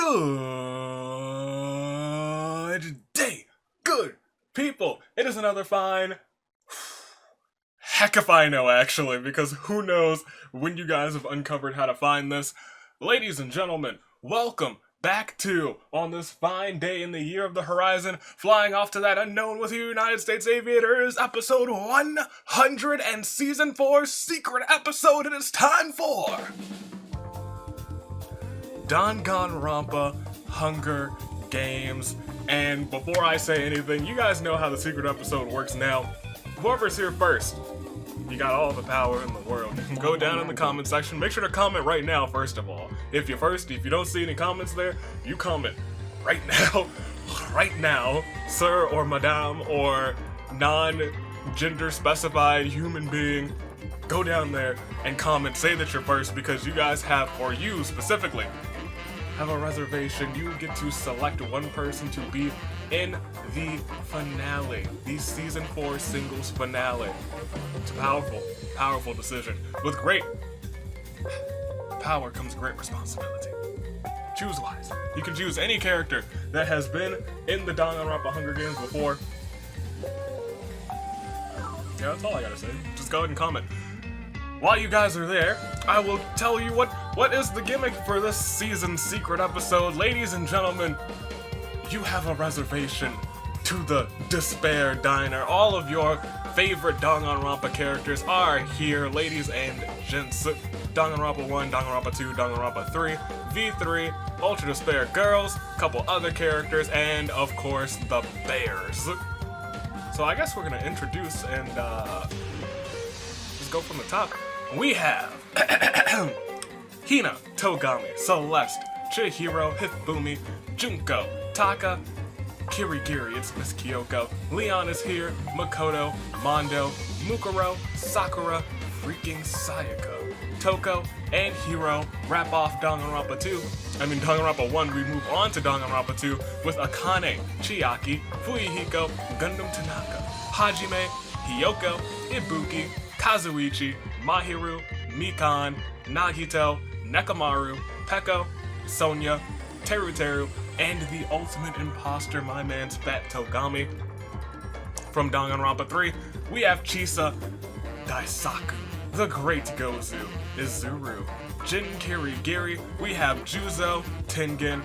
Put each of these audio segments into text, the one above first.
Good day, good people. It is another fine. Heck if I know, actually, because who knows when you guys have uncovered how to find this. Ladies and gentlemen, welcome back to On This Fine Day in the Year of the Horizon, flying off to that unknown with you United States Aviators, episode 100 and season 4 secret episode it is time for Danganronpa Hunger Games. And before I say anything, you guys know how the secret episode works now. Whoever's here first, you got all the power in the world. Go down in the comment section. Make sure to comment right now, first of all. If you don't see any comments there, you comment right now. Right now, sir or madame or non-gender specified human being. Go down there and comment. Say that you're first because you guys have, or you specifically, have a reservation. You get to select one person to be in the finale, the season 4 singles finale. It's a powerful, powerful decision. With great power comes great responsibility. Choose wise. You can choose any character that has been in the Danganronpa Hunger Games before. Yeah, that's all I gotta say. Just go ahead and comment. While you guys are there, I will tell you what is the gimmick for this season's secret episode. Ladies and gentlemen, you have a reservation to the Despair Diner. All of your favorite Danganronpa characters are here, ladies and gents. Danganronpa 1, Danganronpa 2, Danganronpa 3, V3, Ultra Despair Girls, a couple other characters, and of course, the Bears. So I guess we're gonna introduce and just go from the top. We have Hina, Togami, Celeste, Chihiro, Hifumi, Junko, Taka, Kirigiri, it's Miss Kyoko, Leon is here, Makoto, Mondo, Mukuro, Sakura, freaking Sayaka, Toko, and Hiro wrap off Danganronpa 1, we move on to Danganronpa 2 with Akane, Chiaki, Fuyuhiko, Gundam Tanaka, Hajime, Hiyoko, Ibuki, Kazuichi, Mahiru, Mikan, Nagito, Nekomaru, Peko, Sonya, Teru, and the ultimate imposter, my man's Fat Togami. From Danganronpa 3, we have Chisa, Daisaku, the Great Gozu, Izuru, Jin Kirigiri, we have Juzo, Tengen,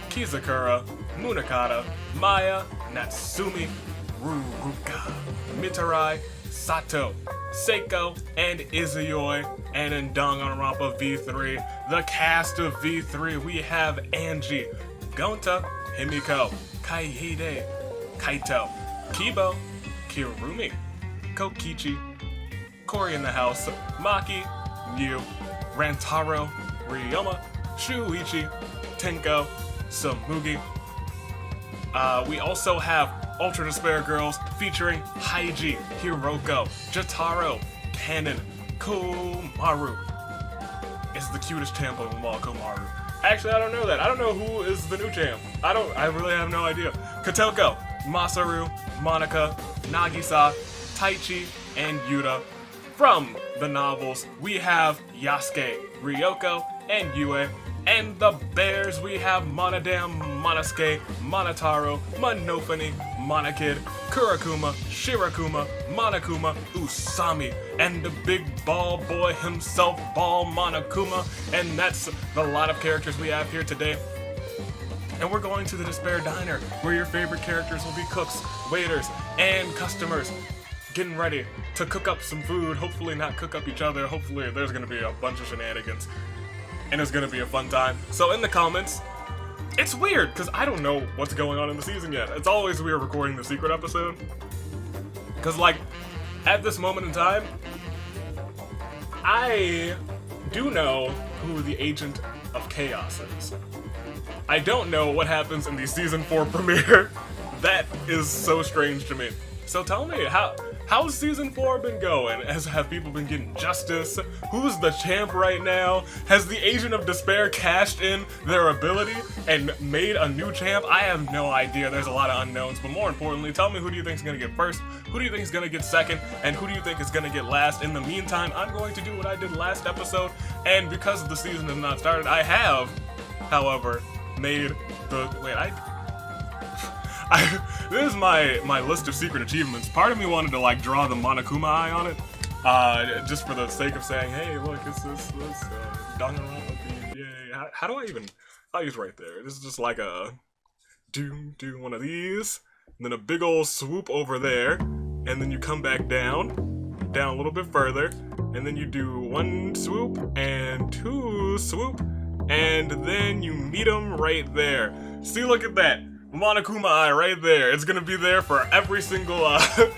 Kizakura, Munakata, Maya, Natsumi, Ruruka, Mitarai, Sato, Seiko, and Izuyoi. And in Danganronpa V3, the cast of V3, we have Angie, Gonta, Himiko, Kaihide, Kaito, Kibo, Kirumi, Kokichi, Cory in the House, Maki, Yu, Rantaro, Ryoma, Shuichi, Tenko, Samugi. We also have Ultra Despair Girls featuring Haiji, Hiroko, Jotaro, Kanon, Komaru. It's the cutest champ of them all, Komaru. Actually, I don't know that. I don't know who is the new champ. I really have no idea. Kotoko, Masaru, Monica, Nagisa, Taichi, and Yuta. From the novels, we have Yasuke, Ryoko, and Yue. And the Bears, we have Monodam, Monosuke, Monotaro, Monofani, Monokid, Kurakuma, Shirakuma, Monokuma, Usami, and the big ball boy himself, Ball Monokuma. And that's the lot of characters we have here today. And we're going to the Despair Diner, where your favorite characters will be cooks, waiters, and customers, getting ready to cook up some food. Hopefully not cook up each other. Hopefully there's gonna be a bunch of shenanigans. And it's gonna be a fun time. So in the comments, it's weird, because I don't know what's going on in the season yet. It's always weird recording the secret episode. Because, like, at this moment in time, I do know who the Agent of Chaos is. I don't know what happens in the season 4 premiere. That is so strange to me. So tell me, how's season 4 been going? Have people been getting justice? Who's the champ right now? Has the Agent of Despair cashed in their ability and made a new champ? I have no idea. There's a lot of unknowns, but more importantly, tell me, who do you think is going to get first? Who do you think is going to get second? And who do you think is going to get last? In the meantime, I'm going to do what I did last episode, and because the season has not started, I have, however, made the this is my list of secret achievements. Part of me wanted to like draw the Monokuma eye on it, just for the sake of saying, hey, look, it's this Danganronpa theme, yay. How do I even? Oh, he's right there. This is just like a do one of these, and then a big old swoop over there, and then you come back down a little bit further, and then you do 1 swoop and 2 swoop, and then you meet him right there. See, look at that. Monokuma eye right there. It's gonna be there for every single episode,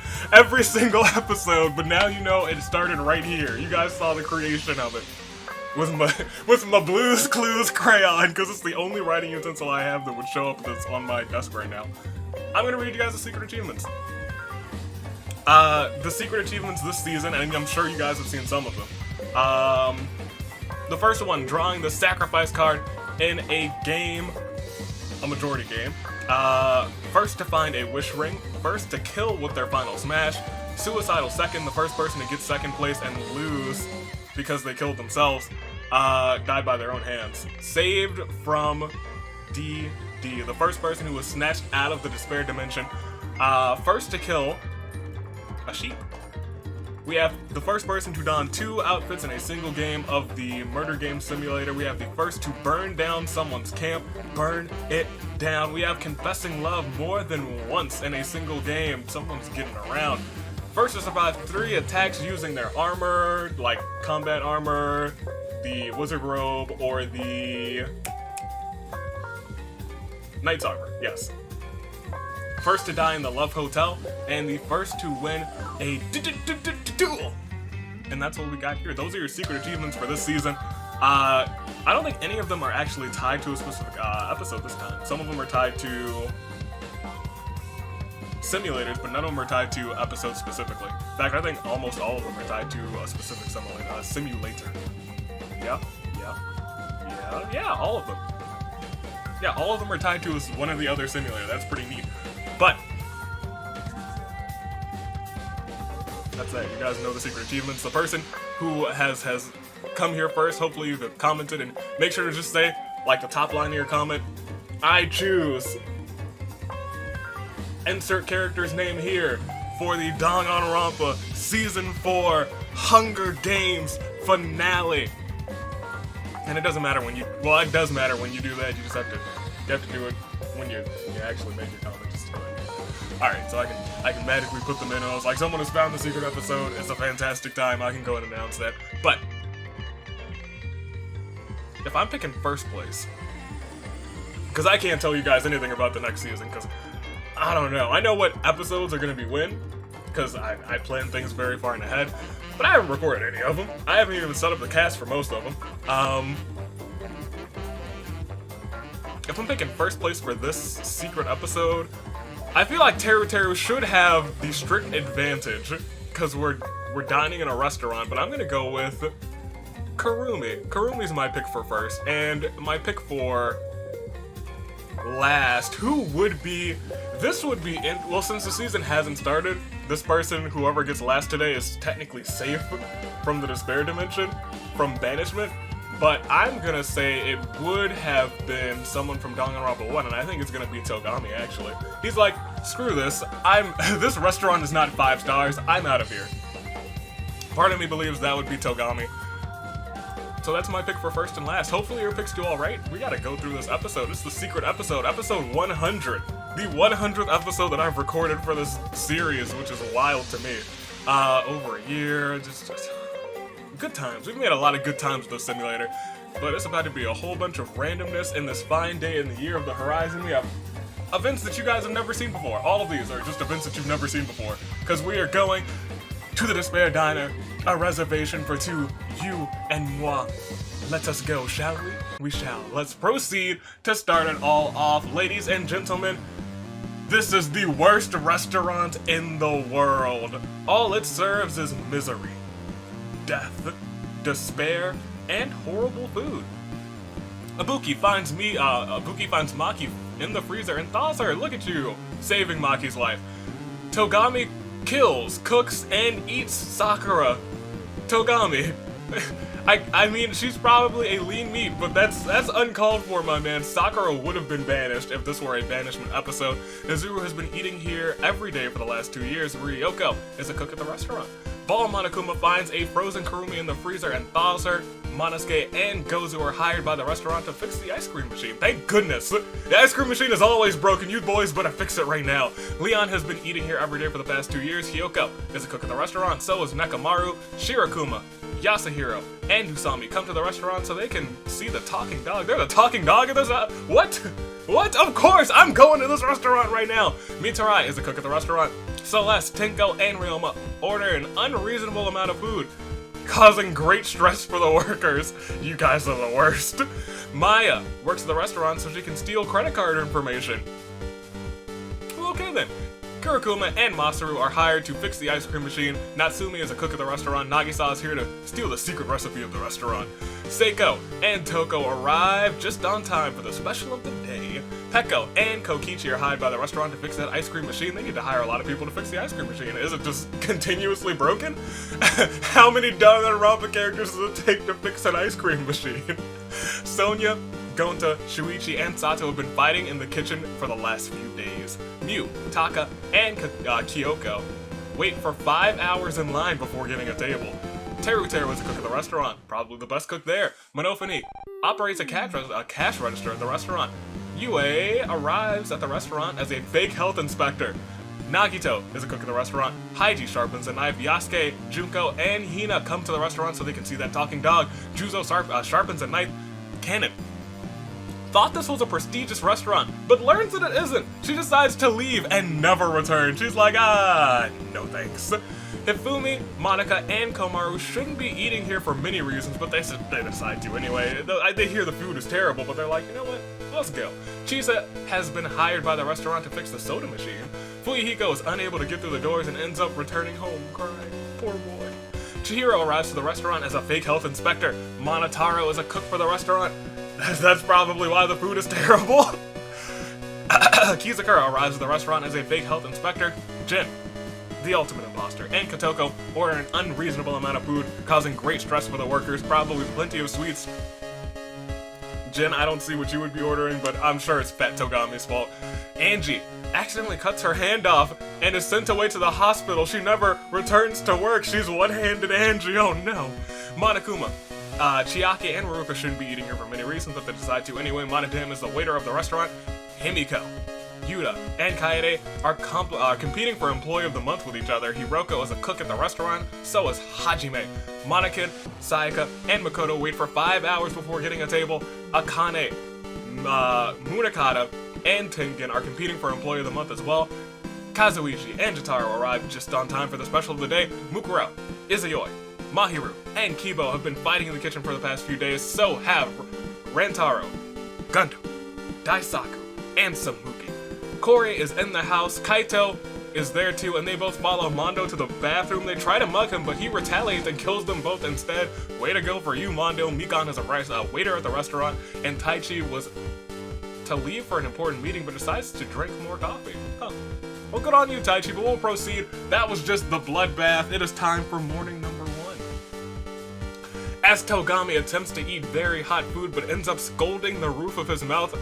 but now you know it started right here. You guys saw the creation of it. With my Blue's Clues crayon, because it's the only writing utensil I have that would show up that's on my desk right now. I'm gonna read you guys the secret achievements. The secret achievements this season, and I'm sure you guys have seen some of them. The first one, drawing the sacrifice card in a game, a majority game. First to find a wish ring, first to kill with their final smash, suicidal second, the first person to get second place and lose because they killed themselves, died by their own hands. Saved from DD, the first person who was snatched out of the despair dimension, first to kill a sheep. We have the first person to don 2 outfits in a single game of the murder game simulator. We have the first to burn down someone's camp, burn it down. We have confessing love more than once in a single game. Someone's getting around. First to survive 3 attacks using their armor, like combat armor, the wizard robe, or the knight's armor, yes. First to die in the Love Hotel, and the first to win a duel. And that's what we got here. Those are your secret achievements for this season. I don't think any of them are actually tied to a specific episode this time. Some of them are tied to simulators, but none of them are tied to episodes specifically. In fact, I think almost all of them are tied to a specific simulator. Yeah, all of them. Yeah, all of them are tied to one or the other simulator. That's pretty neat. But that's it. You guys know the secret achievements. The person who has come here first, hopefully you've commented, and make sure to just say, like the top line of your comment, I choose insert character's name here for the Danganronpa Season 4 Hunger Games finale. And it doesn't matter when you, well, it does matter when you do that. You just have to do it when you actually make your comment. Just do it. All right, so I can magically put them in. I was like, someone has found the secret episode. It's a fantastic time. I can go and announce that. But if I'm picking first place, because I can't tell you guys anything about the next season, because I don't know. I know what episodes are going to be when, because I plan things very far in ahead, but I haven't recorded any of them. I haven't even set up the cast for most of them. If I'm picking first place for this secret episode, I feel like Teru Teru should have the strict advantage, because we're dining in a restaurant, but I'm going to go with Kurumi. Kurumi's my pick for first, and my pick for last, who would be, this would be, well, since the season hasn't started, this person, whoever gets last today, is technically safe from the despair dimension, from banishment, but I'm gonna say it would have been someone from Danganronpa 1, and I think it's gonna be Togami, actually. He's like, screw this, this restaurant is not 5 stars, I'm out of here. Part of me believes that would be Togami. So that's my pick for first and last. Hopefully your picks do alright. We gotta go through this episode. It's the secret episode, episode 100. The 100th episode that I've recorded for this series, which is wild to me. Over a year, just good times. We've made a lot of good times with this simulator, but it's about to be a whole bunch of randomness in this fine day in the year of the horizon. We have events that you guys have never seen before. All of these are just events that you've never seen before, because we are going to the Despair Diner, a reservation for 2, you and moi. Let us go, shall we? We shall. Let's proceed to start it all off. Ladies and gentlemen, this is the worst restaurant in the world. All it serves is misery, death, despair, and horrible food. Ibuki finds Maki in the freezer and thaws her. Look at you, saving Maki's life. Togami kills, cooks, and eats Sakura. Togami, I mean, she's probably a lean meat, but that's uncalled for, my man. Sakura would have been banished if this were a banishment episode. Izuru has been eating here every day for the last 2 years. Ryoko is a cook at the restaurant. Ball Monokuma finds a frozen Kurumi in the freezer and thaws her. Monosuke and Gozu are hired by the restaurant to fix the ice cream machine. Thank goodness! The ice cream machine is always broken, you boys better fix it right now. Leon has been eating here every day for the past 2 years. Hiyoko is a cook at the restaurant, so is Nekamaru, Shirakuma, Yasuhiro, and Usami come to the restaurant so they can see the talking dog. They're the talking dog at this what? What? Of course! I'm going to this restaurant right now! Mitarai is a cook at the restaurant. Celeste, Tinko, and Ryoma order an unreasonable amount of food, causing great stress for the workers. You guys are the worst. Maya works at the restaurant so she can steal credit card information. Okay then. Kurokuma and Masaru are hired to fix the ice cream machine. Natsumi is a cook at the restaurant. Nagisa is here to steal the secret recipe of the restaurant. Seiko and Toko arrive just on time for the special of the day. Peko and Kokichi are hired by the restaurant to fix that ice cream machine. They need to hire a lot of people to fix the ice cream machine. Is it just continuously broken? How many Danganronpa characters does it take to fix an ice cream machine? Sonia, Gonta, Shuichi, and Sato have been fighting in the kitchen for the last few days. Miu, Taka, and Kyoko wait for 5 hours in line before getting a table. Teruteru is a cook at the restaurant, probably the best cook there. Monofune operates a cash register at the restaurant. Yue arrives at the restaurant as a fake health inspector. Nagito is a cook at the restaurant. Haiji sharpens a knife. Yasuke, Junko, and Hina come to the restaurant so they can see that talking dog. Juzo sharpens a knife. Cannon thought this was a prestigious restaurant, but learns that it isn't. She decides to leave and never return. She's like, no thanks. Hifumi, Monica, and Komaru shouldn't be eating here for many reasons, but they decide to anyway. They hear the food is terrible, but they're like, you know what? Let's go. Chisa has been hired by the restaurant to fix the soda machine. Fuyuhiko is unable to get through the doors and ends up returning home crying. Poor boy. Chihiro arrives to the restaurant as a fake health inspector. Monotaro is a cook for the restaurant. That's probably why the food is terrible. Kizakura arrives at the restaurant as a fake health inspector. Jin, the ultimate imposter, and Kotoko order an unreasonable amount of food, causing great stress for the workers, probably plenty of sweets. Jin, I don't see what you would be ordering, but I'm sure it's Fat Togami's fault. Angie accidentally cuts her hand off and is sent away to the hospital. She never returns to work. She's one-handed Angie, oh no. Monokuma, Chiaki and Ruruka shouldn't be eating here for many reasons, but they decide to anyway. Monodam is the waiter of the restaurant. Himiko, Yuta, and Kaede are competing for Employee of the Month with each other. Hiroko is a cook at the restaurant, so is Hajime. Monokid, Sayaka, and Makoto wait for 5 hours before getting a table. Akane, Munakata, and Tengen are competing for Employee of the Month as well. Kazuichi and Jotaro arrive just on time for the special of the day. Mukuro, Izayoi, Mahiru, and Kibo have been fighting in the kitchen for the past few days, so have Rantaro, Gundam, Daisaku, and Samuki. Kori is in the house, Kaito is there too, and they both follow Mondo to the bathroom. They try to mug him, but he retaliates and kills them both instead. Way to go for you, Mondo. Mikan is a waiter at the restaurant, and Taichi was to leave for an important meeting, but decides to drink more coffee. Huh. Well, good on you, Taichi, but we'll proceed. That was just the bloodbath. It is time for morning number 1. As Togami attempts to eat very hot food, but ends up scalding the roof of his mouth.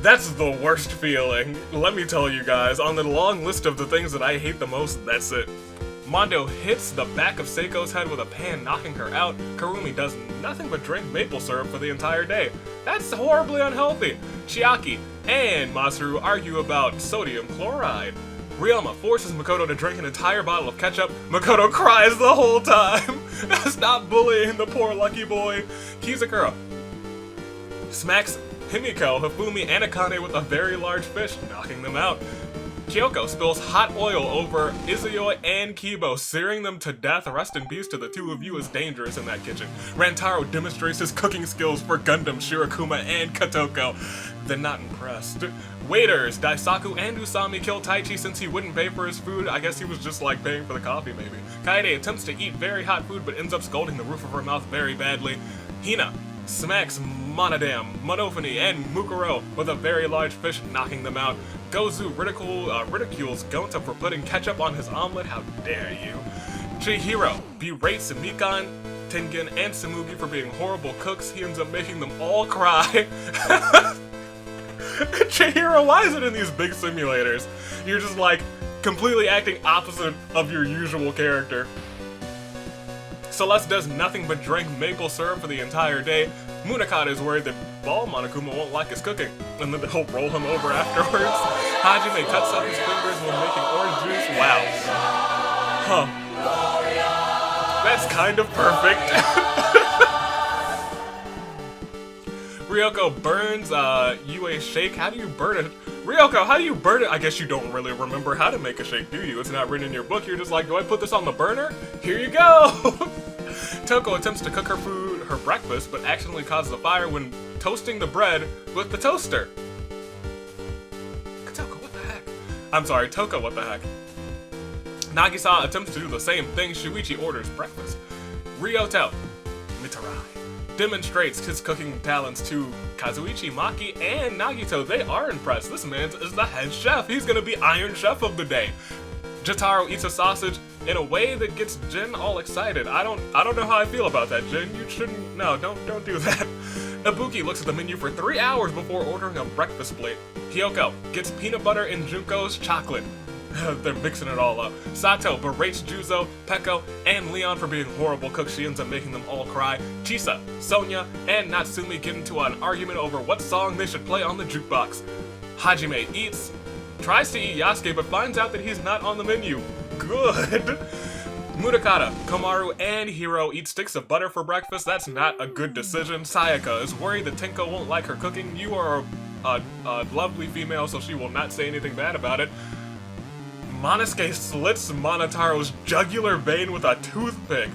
That's the worst feeling. Let me tell you guys, on the long list of the things that I hate the most, that's it. Mondo hits the back of Seiko's head with a pan, knocking her out. Kurumi does nothing but drink maple syrup for the entire day. That's horribly unhealthy. Chiaki and Masaru argue about sodium chloride. Ryoma forces Makoto to drink an entire bottle of ketchup. Makoto cries the whole time. Stop bullying the poor lucky boy. Kizakura smacks Himiko, Hifumi, and Akane with a very large fish, knocking them out. Kyoko spills hot oil over Izayoi and Kibo, searing them to death. Rest in peace to the two of you, is dangerous in that kitchen. Rantaro demonstrates his cooking skills for Gundam, Shirakuma, and Kotoko. They're not impressed. Waiters, Daisaku and Usami kill Taichi since he wouldn't pay for his food. I guess he was just like paying for the coffee maybe. Kaede attempts to eat very hot food but ends up scalding the roof of her mouth very badly. Hina smacks Monodam, Monofune, and Mukuro with a very large fish, knocking them out. Gozu ridicules Gonta for putting ketchup on his omelet. How dare you? Chihiro berates Mikan Tengen and Tsumugi for being horrible cooks. He ends up making them all cry. Chihiro, why is it in these big simulators? You're just like completely acting opposite of your usual character. Celeste does nothing but drink maple syrup for the entire day. Munakata is worried that Ball Monokuma won't like his cooking, and then he'll roll him over afterwards. Hajime cuts off his fingers when making orange juice. Wow. Huh. That's kind of perfect. Ryoko burns Yue's shake. How do you burn it? Ryoko, how do you burn it? I guess you don't really remember how to make a shake, do you? It's not written in your book. You're just like, do I put this on the burner? Here you go! Toko attempts to cook her breakfast, but accidentally causes a fire when toasting the bread with the toaster. Toko, what the heck? I'm sorry, Toko, what the heck? Nagisa attempts to do the same thing. Shuichi orders breakfast. Ryoto Mitarai demonstrates his cooking talents to Kazuichi, Maki, and Nagito. They are impressed. This man is the head chef. He's gonna be Iron Chef of the day. Jotaro eats a sausage in a way that gets Jin all excited. I don't know how I feel about that, Jin. You shouldn't. No, don't do that. Ibuki looks at the menu for 3 hours before ordering a breakfast plate. Hyoko gets peanut butter in Junko's chocolate. They're mixing it all up. Sato berates Juzo, Peko, and Leon for being horrible cooks. She ends up making them all cry. Chisa, Sonya, and Natsumi get into an argument over what song they should play on the jukebox. Hajime tries to eat Yasuke, but finds out that he's not on the menu. Good. Munakata, Komaru, and Hiro eat sticks of butter for breakfast. That's not a good decision. Sayaka is worried that Tenko won't like her cooking. You are a lovely female, so she will not say anything bad about it. Monosuke slits Monotaro's jugular vein with a toothpick.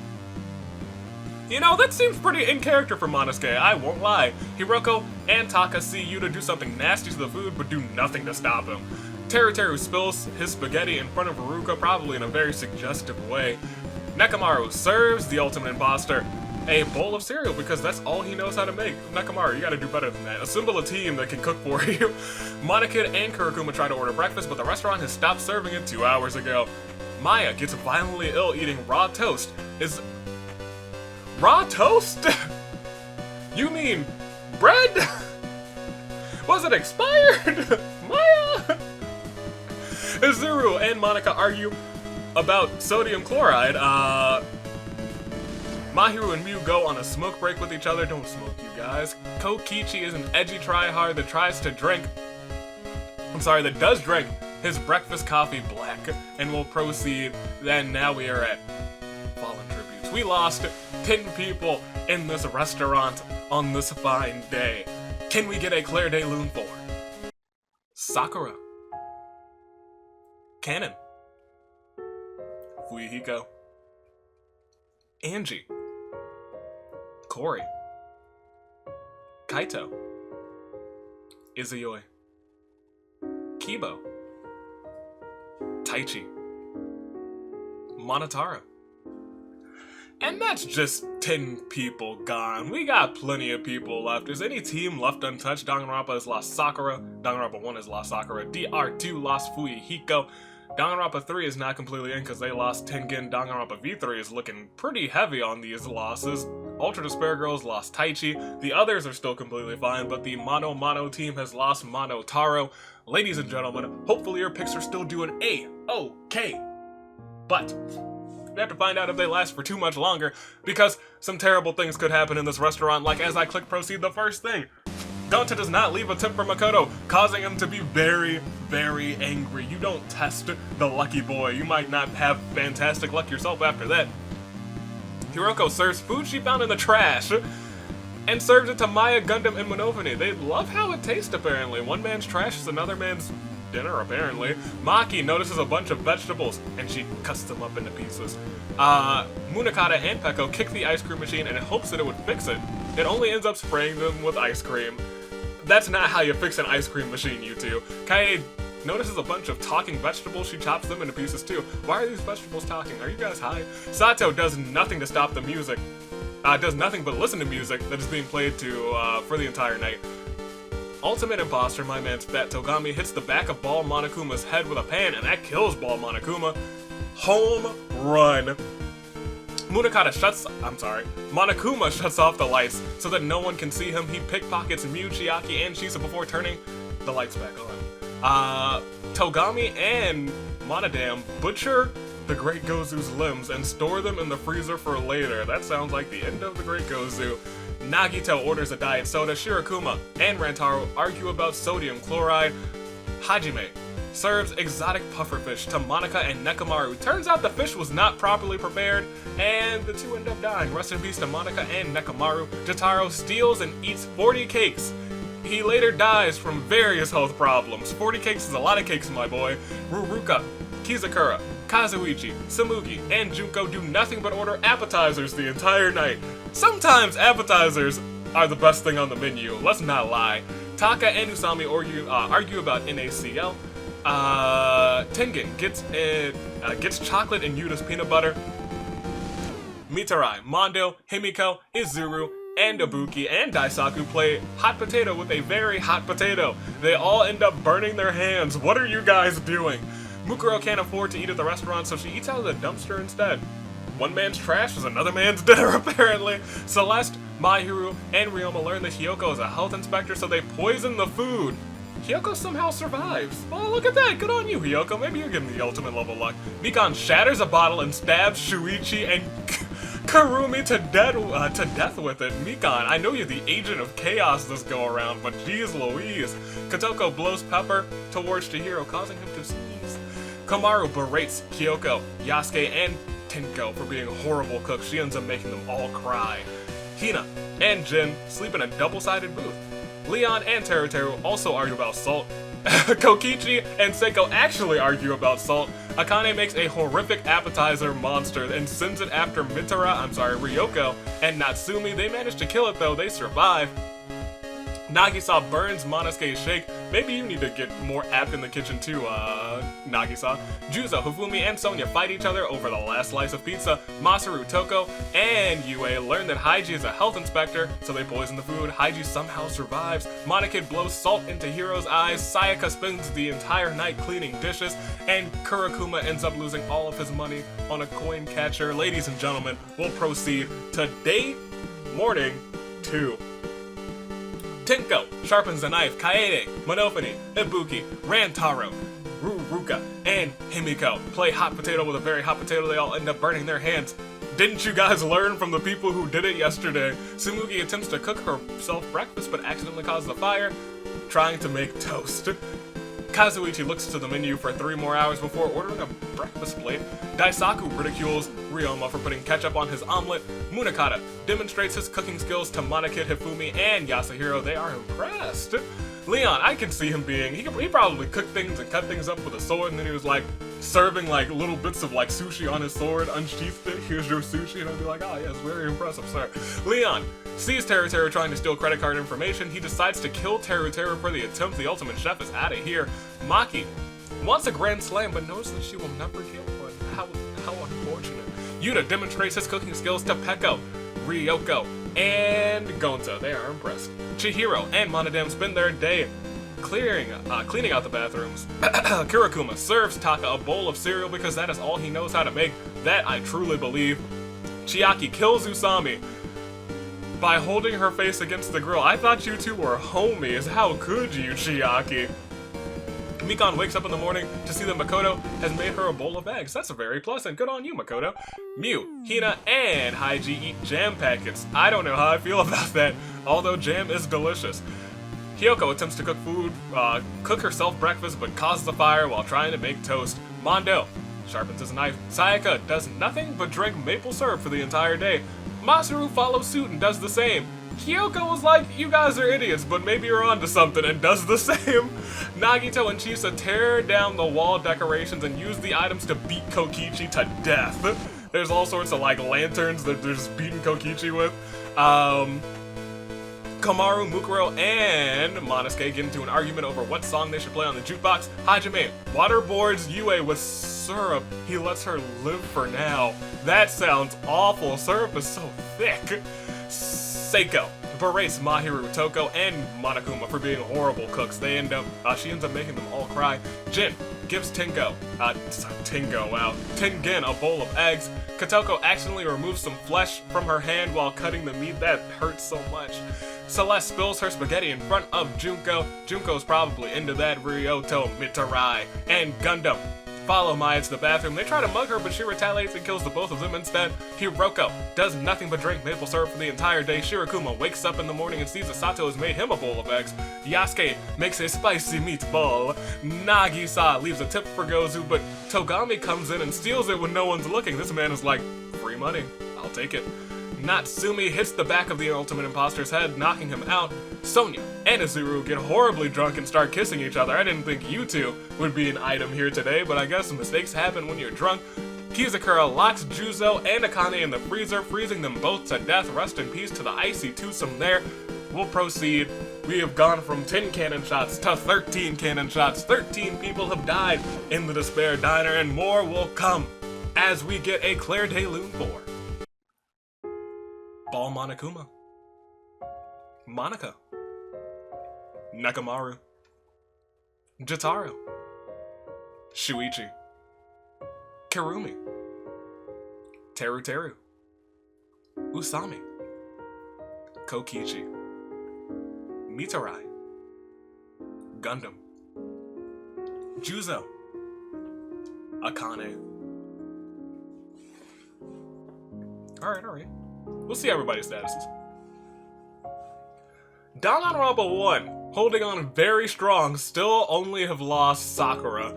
You know, that seems pretty in character for Monosuke, I won't lie. Hiroko and Taka see Yuta do something nasty to the food, but do nothing to stop him. Teruteru spills his spaghetti in front of Haruka, probably in a very suggestive way. Nekomaru serves the ultimate imposter a bowl of cereal because that's all he knows how to make. Nekomaru, you gotta do better than that. Assemble a team that can cook for you. Monokid and Kurokuma try to order breakfast, but the restaurant has stopped serving it 2 hours ago. Maya gets violently ill eating raw toast. Is raw toast? You mean bread? Was it expired? Maya! Izuru and Monica argue about sodium chloride. Mahiru and Miu go on a smoke break with each other. Don't smoke, you guys. Kokichi is an edgy tryhard that does drink his breakfast coffee black and will proceed. Then now we are at Fallen Tributes. We lost 10 people in this restaurant on this fine day. Can we get a Claire de Lune for Sakura, Kanon, Fuyuhiko, Angie, Corey, Kaito, Izuyoi, Kibo, Taichi, Monotaro. And that's just 10 people gone. We got plenty of people left. Is any team left untouched? Danganronpa has lost Sakura. Danganronpa 1 has lost Sakura. DR2 lost Fuyuhiko. Danganronpa 3 is not completely in because they lost Tengen. Danganronpa V3 is looking pretty heavy on these losses. Ultra Despair Girls lost Taichi. The others are still completely fine, but the Mono team has lost Monotaro. Ladies and gentlemen, hopefully your picks are still doing A-OK. But we have to find out if they last for too much longer, because some terrible things could happen in this restaurant, like as I click proceed, the first thing. Gonta does not leave a tip for Makoto, causing him to be very, very angry. You don't test the lucky boy. You might not have fantastic luck yourself after that. Hiroko serves food she found in the trash and serves it to Maya, Gundam, and Monofone. They love how it tastes, apparently. One man's trash is another man's dinner, apparently. Maki notices a bunch of vegetables, and she cuts them up into pieces. Munakata and Peko kick the ice cream machine and hopes that it would fix it. It only ends up spraying them with ice cream. That's not how you fix an ice cream machine, you two. Kaie notices a bunch of talking vegetables. She chops them into pieces too. Why are these vegetables talking? Are you guys high? Sato does nothing to stop the music. Does nothing but listen to music that is being played for the entire night. Ultimate Imposter, my man's Fat Togami, hits the back of Ball Monokuma's head with a pan, and that kills Ball Monokuma. Home run. Monokuma shuts off the lights so that no one can see him. He pickpockets Mew, Chiaki, and Chisa before turning the lights back on. Togami and Monodam butcher the Great Gozu's limbs and store them in the freezer for later. That sounds like the end of the Great Gozu. Nagito orders a diet soda. Shirokuma and Rantaro argue about sodium chloride. Hajime serves exotic pufferfish to Monica and Nekomaru. Turns out the fish was not properly prepared, and the two end up dying. Rest in peace to Monica and Nekomaru. Jotaro steals and eats 40 cakes. He later dies from various health problems. 40 cakes is a lot of cakes, my boy. Ruruka, Kizakura, Kazuichi, Samugi, and Junko do nothing but order appetizers the entire night. Sometimes appetizers are the best thing on the menu, let's not lie. Taka and Usami argue about NaCl. Tengen gets chocolate and Yuta's peanut butter. Mitarai, Mondo, Himiko, Izuru, and Ibuki and Daisaku play hot potato with a very hot potato. They all end up burning their hands. What are you guys doing? Mukuro can't afford to eat at the restaurant, so she eats out of the dumpster instead. One man's trash is another man's dinner, apparently. Celeste, Mahiru, and Ryoma learn that Hiyoko is a health inspector, so they poison the food. Hiyoko somehow survives. Oh, look at that. Good on you, Hiyoko. Maybe you're getting the ultimate level luck. Mikan shatters a bottle and stabs Shuichi and Karumi to death with it. Mikan, I know you're the agent of chaos this go around, but geez Louise. Kotoko blows pepper towards Chihiro, causing him to sneeze. Komaru berates Kyoko, Yasuke, and Tenko for being horrible cooks. She ends up making them all cry. Hina and Jin sleep in a double-sided booth. Leon and Teruteru also argue about salt. Kokichi and Seiko actually argue about salt. Akane makes a horrific appetizer monster and sends it after Ryoko and Natsumi. They manage to kill it though, they survive. Nagisa burns Monosuke's shake. Maybe you need to get more apt in the kitchen too, Nagisa. Juzo, Hifumi, and Sonia fight each other over the last slice of pizza. Masaru, Toko, and Yue learn that Haiji is a health inspector, so they poison the food. Haiji somehow survives. Monokid blows salt into Hiro's eyes. Sayaka spends the entire night cleaning dishes, and Kurakuma ends up losing all of his money on a coin catcher. Ladies and gentlemen, we'll proceed to day morning 2. Tenko sharpens a knife. Kaede, Monofini, Ibuki, Rantaro, Ruruka, and Himiko play hot potato with a very hot potato. They all end up burning their hands. Didn't you guys learn from the people who did it yesterday? Sumugi attempts to cook herself breakfast but accidentally causes a fire, trying to make toast. Kazuichi looks to the menu for 3 more hours before ordering a breakfast plate. Daisaku ridicules Ryoma for putting ketchup on his omelet. Munakata demonstrates his cooking skills to Monokid, Hifumi, and Yasuhiro. They are impressed. Leon, I can see him being, he probably cooked things and cut things up with a sword, and then he was like serving like little bits of like sushi on his sword, unsheathed it, here's your sushi, and I'd be like, oh yes, very impressive, sir. Leon sees Teruteru trying to steal credit card information. He decides to kill Teruteru for the attempt. The ultimate chef is out of here. Maki wants a grand slam, but knows that she will never get one. How unfortunate. Yuta demonstrates his cooking skills to Peko, Ryoko, and Gonta. They are impressed. Chihiro and Monodam spend their day cleaning out the bathrooms. Kurakuma serves Taka a bowl of cereal because that is all he knows how to make. That I truly believe. Chiaki kills Usami by holding her face against the grill. I thought you two were homies. How could you, Chiaki? Mikan wakes up in the morning to see that Makoto has made her a bowl of eggs. That's very pleasant. Good on you, Makoto. Mew, Hina, and Haiji eat jam packets. I don't know how I feel about that, although jam is delicious. Hiyoko attempts to cook herself breakfast, but causes a fire while trying to make toast. Mondo sharpens his knife. Sayaka does nothing but drink maple syrup for the entire day. Masaru follows suit and does the same. Kyoko was like, you guys are idiots, but maybe you're onto something, and does the same. Nagito and Chisa tear down the wall decorations and use the items to beat Kokichi to death. There's all sorts of like lanterns that they're just beating Kokichi with. Komaru, Mukuro, and Monosuke get into an argument over what song they should play on the jukebox. Hajime waterboards Yue with syrup. He lets her live for now. That sounds awful. Syrup is so thick. Seiko berates Mahiru, Toko, and Monokuma for being horrible cooks. She ends up making them all cry. Jin gives Tengen a bowl of eggs. Kotoko accidentally removes some flesh from her hand while cutting the meat. That hurts so much. Celeste spills her spaghetti in front of Junko. Junko's probably into that. Ryoto, Mitarai, and Gundam follow Maya to the bathroom. They try to mug her, but she retaliates and kills the both of them instead. Hiroko does nothing but drink maple syrup for the entire day. Shirokuma wakes up in the morning and sees that Sato has made him a bowl of eggs. Yasuke makes a spicy meatball. Nagisa leaves a tip for Gozu, but Togami comes in and steals it when no one's looking. This man is like, free money, I'll take it. Natsumi hits the back of the ultimate imposter's head, knocking him out. Sonya and Izuru get horribly drunk and start kissing each other. I didn't think you two would be an item here today, but I guess mistakes happen when you're drunk. Kizakura locks Juzo and Akane in the freezer, freezing them both to death. Rest in peace to the icy twosome there. We'll proceed. We have gone from 10 cannon shots to 13 cannon shots. 13 people have died in the Despair Diner, and more will come as we get a Claire de Lune 4. Ball Monokuma, Monica, Nekomaru, Jotaro, Shuichi, Kirumi, Teru, Usami, Kokichi, Mitarai, Gundam, Juzo, Akane. Alright. We'll see everybody's statuses. Danganronpa 1, holding on very strong, still only have lost Sakura.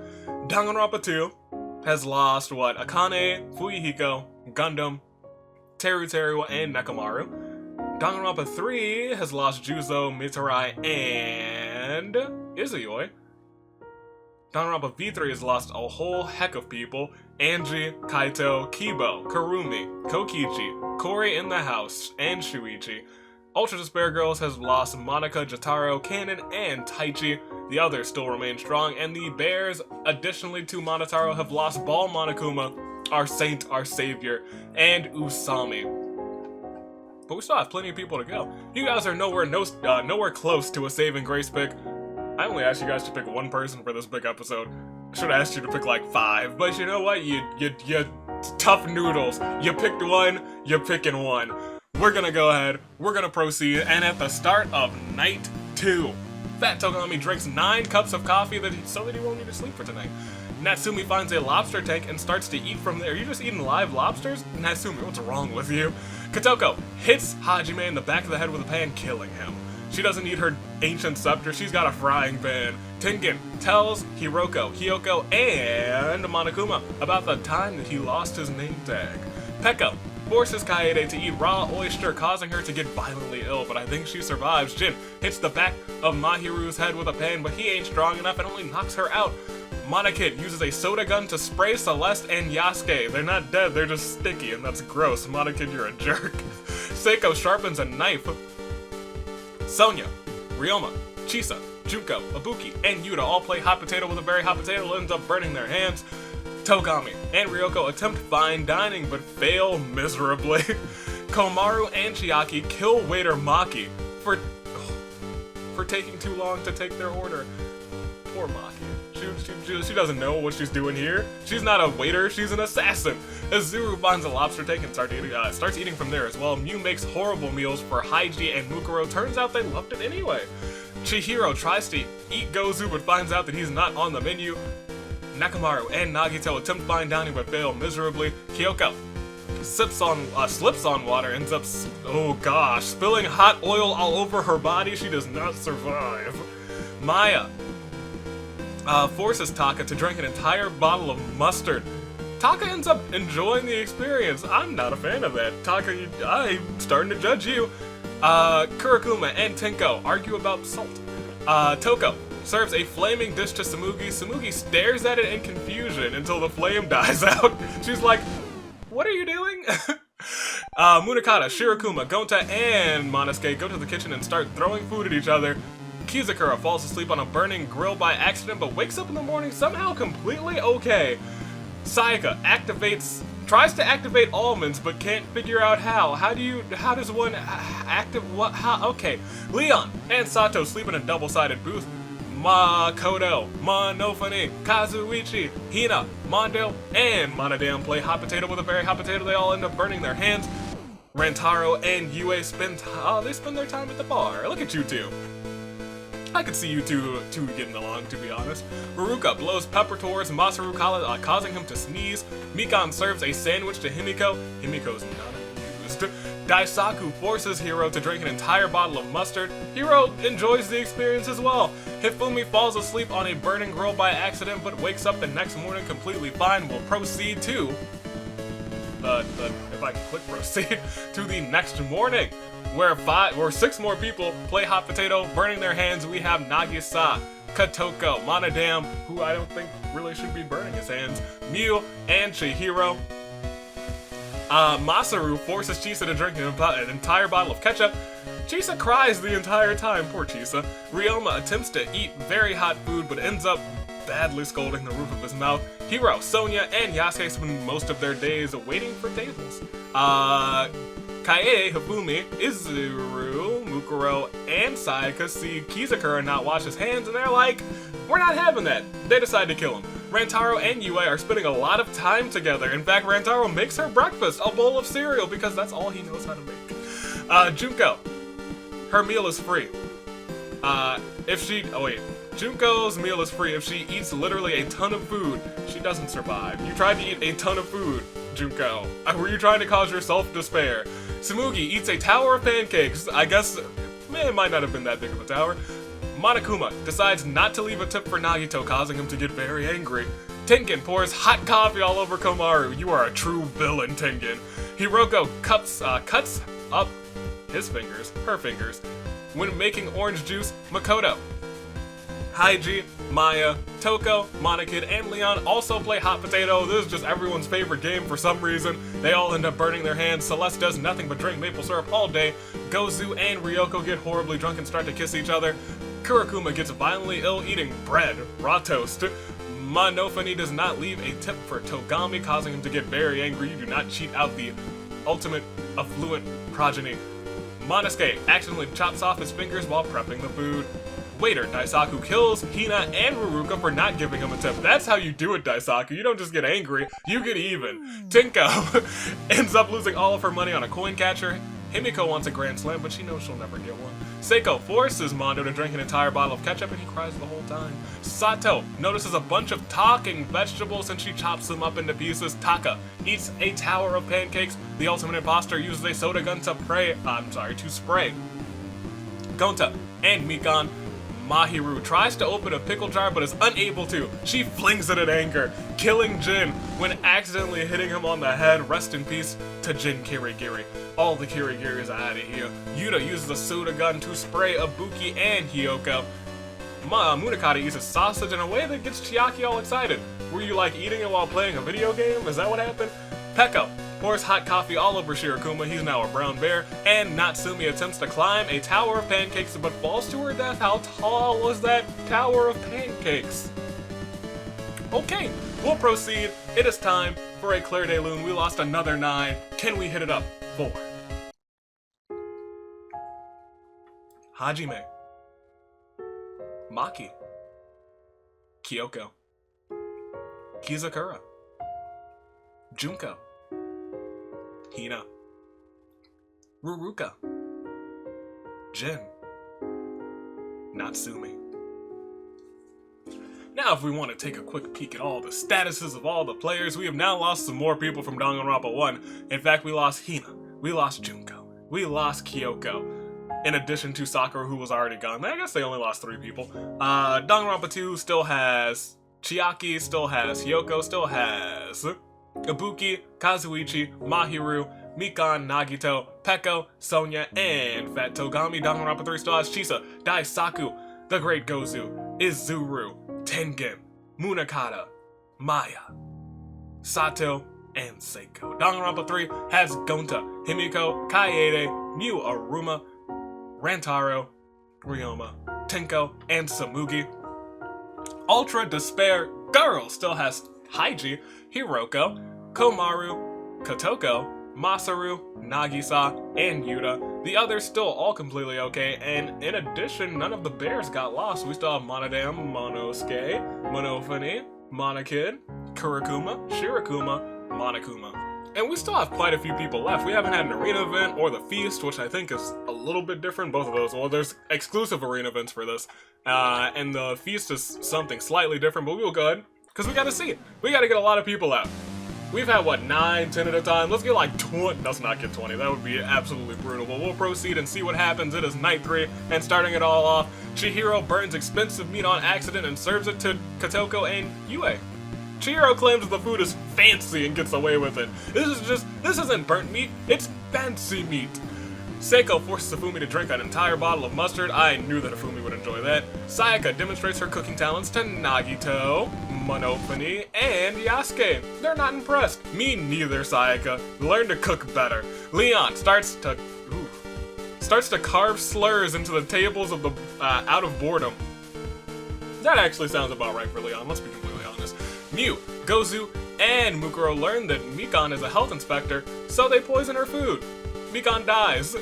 Danganronpa 2 has lost, Akane, Fuyuhiko, Gundam, Teru, and Nekomaru. Danganronpa 3 has lost Juzo, Mitarai, and Izuyoi. Danganronpa V3 has lost a whole heck of people. Angie, Kaito, Kibo, Kurumi, Kokichi, Kori in the house, and Shuichi. Ultra Despair Girls has lost Monica, Jotaro, Kanon, and Taichi. The others still remain strong, and the bears, additionally to Monotaro, have lost Ball Monokuma, our saint, our savior, and Usami. But we still have plenty of people to go. You guys are nowhere close to a saving grace pick. I only asked you guys to pick one person for this big episode. Should have asked you to pick like 5, but you know what? You tough noodles. You picked one, you're picking one. We're gonna go ahead, we're gonna proceed, and at the start of night 2, Fat Togami drinks 9 cups of coffee so that he won't need to sleep for tonight. Natsumi finds a lobster tank and starts to eat from there. Are you just eating live lobsters? Natsumi, what's wrong with you? Kotoko hits Hajime in the back of the head with a pan, killing him. She doesn't need her ancient scepter, she's got a frying pan. Tengen tells Hiroko, Hyoko, and Monokuma about the time that he lost his name tag. Pekka forces Kaede to eat raw oyster, causing her to get violently ill, but I think she survives. Jin hits the back of Mahiru's head with a pan, but he ain't strong enough and only knocks her out. Monokid uses a soda gun to spray Celeste and Yasuke. They're not dead, they're just sticky, and that's gross. Monokid, you're a jerk. Seiko sharpens a knife. Sonya, Ryoma, Chisa, Junko, Ibuki, and Yuta all play hot potato with a very hot potato that ends up burning their hands. Togami and Ryoko attempt fine dining but fail miserably. Komaru and Chiaki kill waiter Maki for taking too long to take their order. Poor Maki. She doesn't know what she's doing here. She's not a waiter, she's an assassin. Izuru finds a lobster tank and starts eating from there as well. Mew makes horrible meals for Haiji and Mukuro. Turns out they loved it anyway. Chihiro tries to eat Gozu but finds out that he's not on the menu. Nekomaru and Nagito attempt fine dining but fail miserably. Kyoko slips on water, ends up, spilling hot oil all over her body. She does not survive. Maya forces Taka to drink an entire bottle of mustard. Taka ends up enjoying the experience. I'm not a fan of that. Taka, I'm starting to judge you. Kurokuma and Tenko argue about salt. Toko serves a flaming dish to Tsumugi. Tsumugi stares at it in confusion until the flame dies out. She's like, what are you doing? Munakata, Shirokuma, Gonta, and Monosuke go to the kitchen and start throwing food at each other. Kizakura falls asleep on a burning grill by accident, but wakes up in the morning somehow completely okay. Sayaka tries to activate almonds, but can't figure out how. How does one active, what, how, okay. Leon and Sato sleep in a double-sided booth. Makoto, Monofune, Kazuichi, Hina, Mondo, and Monodam play hot potato with a very hot potato. They all end up burning their hands. Rantaro and Yue spend their time at the bar. Look at you two. I could see you two getting along, to be honest. Ruruka blows pepper towards Masaru, causing him to sneeze. Mikan serves a sandwich to Himiko. Himiko's not amused. Daisaku forces Hiro to drink an entire bottle of mustard. Hiro enjoys the experience as well. Hifumi falls asleep on a burning grill by accident, but wakes up the next morning completely fine. We'll proceed to... if I can click proceed, to the next morning, where 6 more people play hot potato, burning their hands. We have Nagisa, Katoko, Monodam, who I don't think really should be burning his hands, Miu, and Chihiro. Masaru forces Chisa to drink an entire bottle of ketchup. Chisa cries the entire time, poor Chisa. Ryoma attempts to eat very hot food, but ends up badly scalding the roof of his mouth. Hiro, Sonia, and Yasuke spend most of their days waiting for tables. Kaie, Hifumi, Izuru, Mukuro, and Sayaka see Kizakura not wash his hands, and they're like, we're not having that. They decide to kill him. Rantaro and Yue are spending a lot of time together. In fact, Rantaro makes her breakfast, a bowl of cereal, because that's all he knows how to make. Junko, her meal is free. Junko's meal is free. If she eats literally a ton of food, she doesn't survive. You tried to eat a ton of food, Junko. Were you trying to cause yourself despair? Tsumugi eats a tower of pancakes. I guess it might not have been that big of a tower. Monokuma decides not to leave a tip for Nagito, causing him to get very angry. Tengen pours hot coffee all over Komaru. You are a true villain, Tengen. Hiroko cuts up her fingers. When making orange juice, Makoto, Haiji, Maya, Toko, Monokid, and Leon also play hot potato. This is just everyone's favorite game for some reason. They all end up burning their hands. Celeste does nothing but drink maple syrup all day. Gozu and Ryoko get horribly drunk and start to kiss each other. Kurakuma gets violently ill eating bread, raw toast. Monofune does not leave a tip for Togami, causing him to get very angry. You do not cheat out the ultimate affluent progeny. Monosuke accidentally chops off his fingers while prepping the food. Waiter, Daisaku kills Hina and Ruruka for not giving him a tip. That's how you do it, Daisaku. You don't just get angry, you get even. Tinko ends up losing all of her money on a coin catcher. Himiko wants a grand slam, but she knows she'll never get one. Seiko forces Mondo to drink an entire bottle of ketchup, and he cries the whole time. Sato notices a bunch of talking vegetables, and she chops them up into pieces. Taka eats a tower of pancakes. The ultimate imposter uses a soda gun to spray Gonta and Mikan. Mahiru tries to open a pickle jar but is unable to. She flings it in anger, killing Jin when accidentally hitting him on the head. Rest in peace to Jin Kirigiri. All the Kirigiris are out of here. Yuta uses a soda gun to spray Ibuki and Hyoko. Munakata eats a sausage in a way that gets Chiaki all excited. Were you like eating it while playing a video game? Is that what happened? Pekko pours hot coffee all over Shirokuma. He's now a brown bear. And Natsumi attempts to climb a tower of pancakes but falls to her death. How tall was that tower of pancakes? Okay, we'll proceed. It is time for a Claire de Lune. We lost another 9. Can we hit it up? 4. Hajime, Maki, Kyoko, Kizakura, Junko, Hina, Ruruka, Jin, Natsumi. Now if we want to take a quick peek at all the statuses of all the players, we have now lost some more people from Danganronpa 1. In fact, we lost Hina, we lost Junko, we lost Kyoko, in addition to Sakura, who was already gone. I guess they only lost 3 people. Danganronpa 2 still has Chiaki, still has Hyoko, still has Ibuki, Kazuichi, Mahiru, Mikan, Nagito, Pekko, Sonia, and Fat Togami. Danganronpa 3 still has Chisa, Daisaku, the Great Gozu, Izuru, Tengen, Munakata, Maya, Sato, and Seiko. Danganronpa 3 has Gonta, Himiko, Kaede, Miu Aruma, Rantaro, Ryoma, Tenko, and Tsumugi. Ultra Despair Girl still has Haiji, Hiroko, Komaru, Kotoko, Masaru, Nagisa, and Yuta. The others still all completely okay, and in addition, none of the bears got lost. We still have Monodam, Monosuke, Monofune, Monokid, Kurikuma, Shirokuma, Monokuma. And we still have quite a few people left. We haven't had an arena event or the feast, which I think is a little bit different. Both of those. Well, there's exclusive arena events for this. And the feast is something slightly different, but we will go ahead, because we gotta see it. We gotta get a lot of people out. We've had, what, 9, 10 at a time? Let's get like 20. Let's not get 20. That would be absolutely brutal. But we'll proceed and see what happens. It is night 3, and starting it all off, Chihiro burns expensive meat on accident and serves it to Kotoko and Yue. Chihiro claims the food is fancy and gets away with it. This isn't burnt meat, it's fancy meat. Seiko forces Hifumi to drink an entire bottle of mustard. I knew that Hifumi would enjoy that. Sayaka demonstrates her cooking talents to Nagito, Monofune, and Yasuke. They're not impressed. Me neither, Sayaka. Learn to cook better. Leon starts to carve slurs into the tables of the out of boredom. That actually sounds about right for Leon, let's be completely honest. Mew, Gozu, and Mukuro learn that Mikan is a health inspector, so they poison her food. Mikan dies.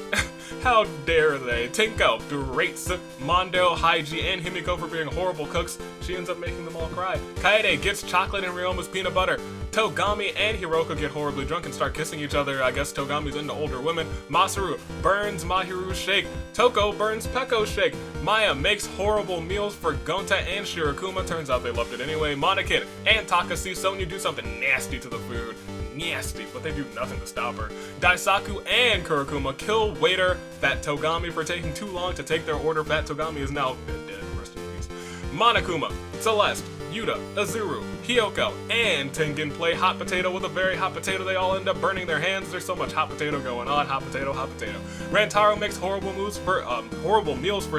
How dare they? Tinko berates Mondo, Haiji, and Himiko for being horrible cooks. She ends up making them all cry. Kaede gets chocolate in Ryoma's peanut butter. Togami and Hiroko get horribly drunk and start kissing each other. I guess Togami's into older women. Masaru burns Mahiru's shake. Toko burns Pekko's shake. Maya makes horrible meals for Gonta and Shirokuma. Turns out they loved it anyway. Monokid and Taka see Sonya do something nasty to the food. Nasty, but they do nothing to stop her. Daisaku and Kurikuma kill waiter Fat Togami for taking too long to take their order. Fat Togami is now dead. Rest in peace. Monokuma, Celeste, Yuta, Azuru, Hiyoko, and Tengen play hot potato with a very hot potato. They all end up burning their hands. There's so much hot potato going on. Hot potato, hot potato. Rantaro makes horrible meals for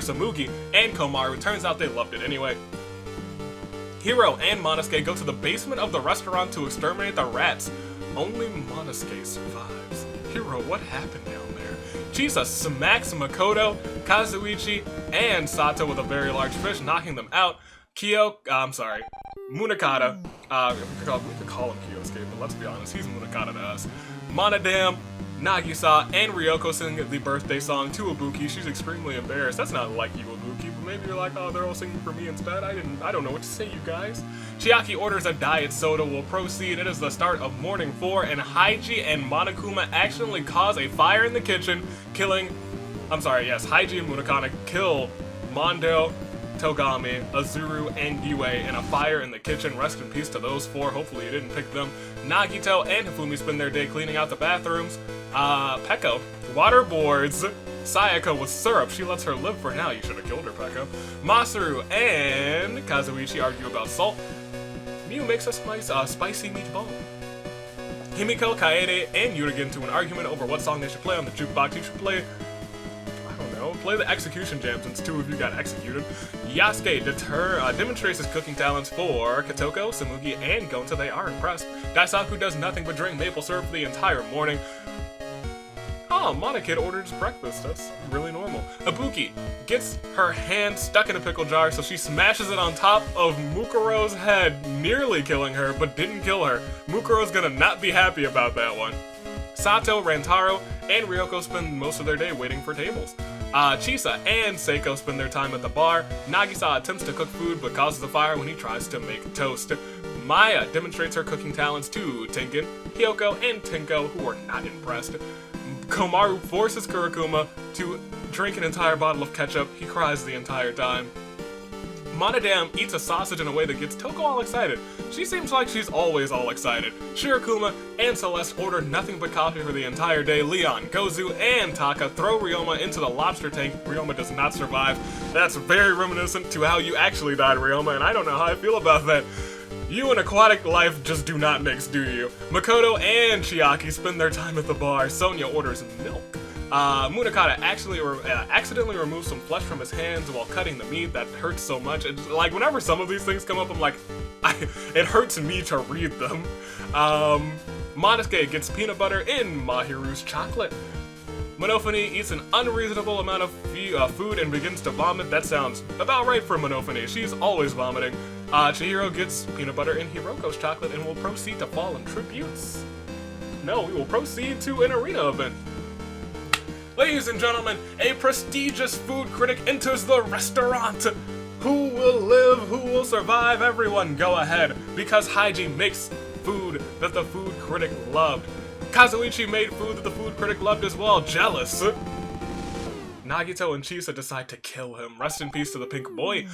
Samugi and Komaru. Turns out they loved it anyway. Hiro and Monosuke go to the basement of the restaurant to exterminate the rats. Only Monosuke survives. Hiro, what happened down there? Chisa smacks Makoto, Kazuichi, and Sato with a very large fish, knocking them out. Munakata, we could call him Kyosuke, but let's be honest, he's Munakata to us. Monodam, Nagisa, and Ryoko sing the birthday song to Ibuki. She's extremely embarrassed. That's not like you, Ibuki, but maybe you're like, oh, they're all singing for me instead. I don't know what to say, you guys. Chiaki orders a diet soda. We'll proceed. It is the start of morning 4, and Haiji and Monokuma accidentally cause a fire in the kitchen, Haiji and Munakata kill Mondo, Togami, Azuru, and Yue in a fire in the kitchen. Rest in peace to those 4. Hopefully you didn't pick them. Nagito and Hifumi spend their day cleaning out the bathrooms. Pekko waterboards Sayaka with syrup. She lets her live for now. You should have killed her, Pekko. Masaru and Kazuichi argue about salt. Mew makes a spicy meatball. Himiko, Kaede, and Yuta get into an argument over what song they should play on the jukebox. You should play the Execution Jam since 2 of you got executed. Yasuke demonstrates his cooking talents for Kotoko, Samugi, and Gonta. They are impressed. Daisaku does nothing but drink maple syrup for the entire morning. Oh, Monokid orders breakfast. That's really normal. Ibuki gets her hand stuck in a pickle jar, so she smashes it on top of Mukuro's head, nearly killing her, but didn't kill her. Mukuro's gonna not be happy about that one. Sato, Rantaro, and Ryoko spend most of their day waiting for tables. Chisa and Seiko spend their time at the bar. Nagisa attempts to cook food but causes a fire when he tries to make toast. Maya demonstrates her cooking talents to Tengen, Hiyoko, and Tinko, who are not impressed. Komaru forces Kurikuma to drink an entire bottle of ketchup. He cries the entire time. Monodam eats a sausage in a way that gets Toko all excited. She seems like she's always all excited. Shirokuma and Celeste order nothing but coffee for the entire day. Leon, Gozu, and Taka throw Ryoma into the lobster tank. Ryoma does not survive. That's very reminiscent to how you actually died, Ryoma, and I don't know how I feel about that. You and aquatic life just do not mix, do you? Makoto and Chiaki spend their time at the bar. Sonya orders milk. Munakata accidentally removes some flesh from his hands while cutting the meat. That hurts so much. It's like, whenever some of these things come up, I'm like, it hurts me to read them. Monosuke gets peanut butter in Mahiru's chocolate. Monofune eats an unreasonable amount of food and begins to vomit. That sounds about right for Monofune. She's always vomiting. Chihiro gets peanut butter in Hiroko's chocolate and will proceed to fall in tributes. no, we will proceed to an arena event. Ladies and gentlemen, a prestigious food critic enters the restaurant. Who will live? Who will survive? Everyone go ahead, because Haiji makes food that the food critic loved. Kazuichi made food that the food critic loved as well. Jealous. Nagito and Chisa decide to kill him. Rest in peace to the pink boy.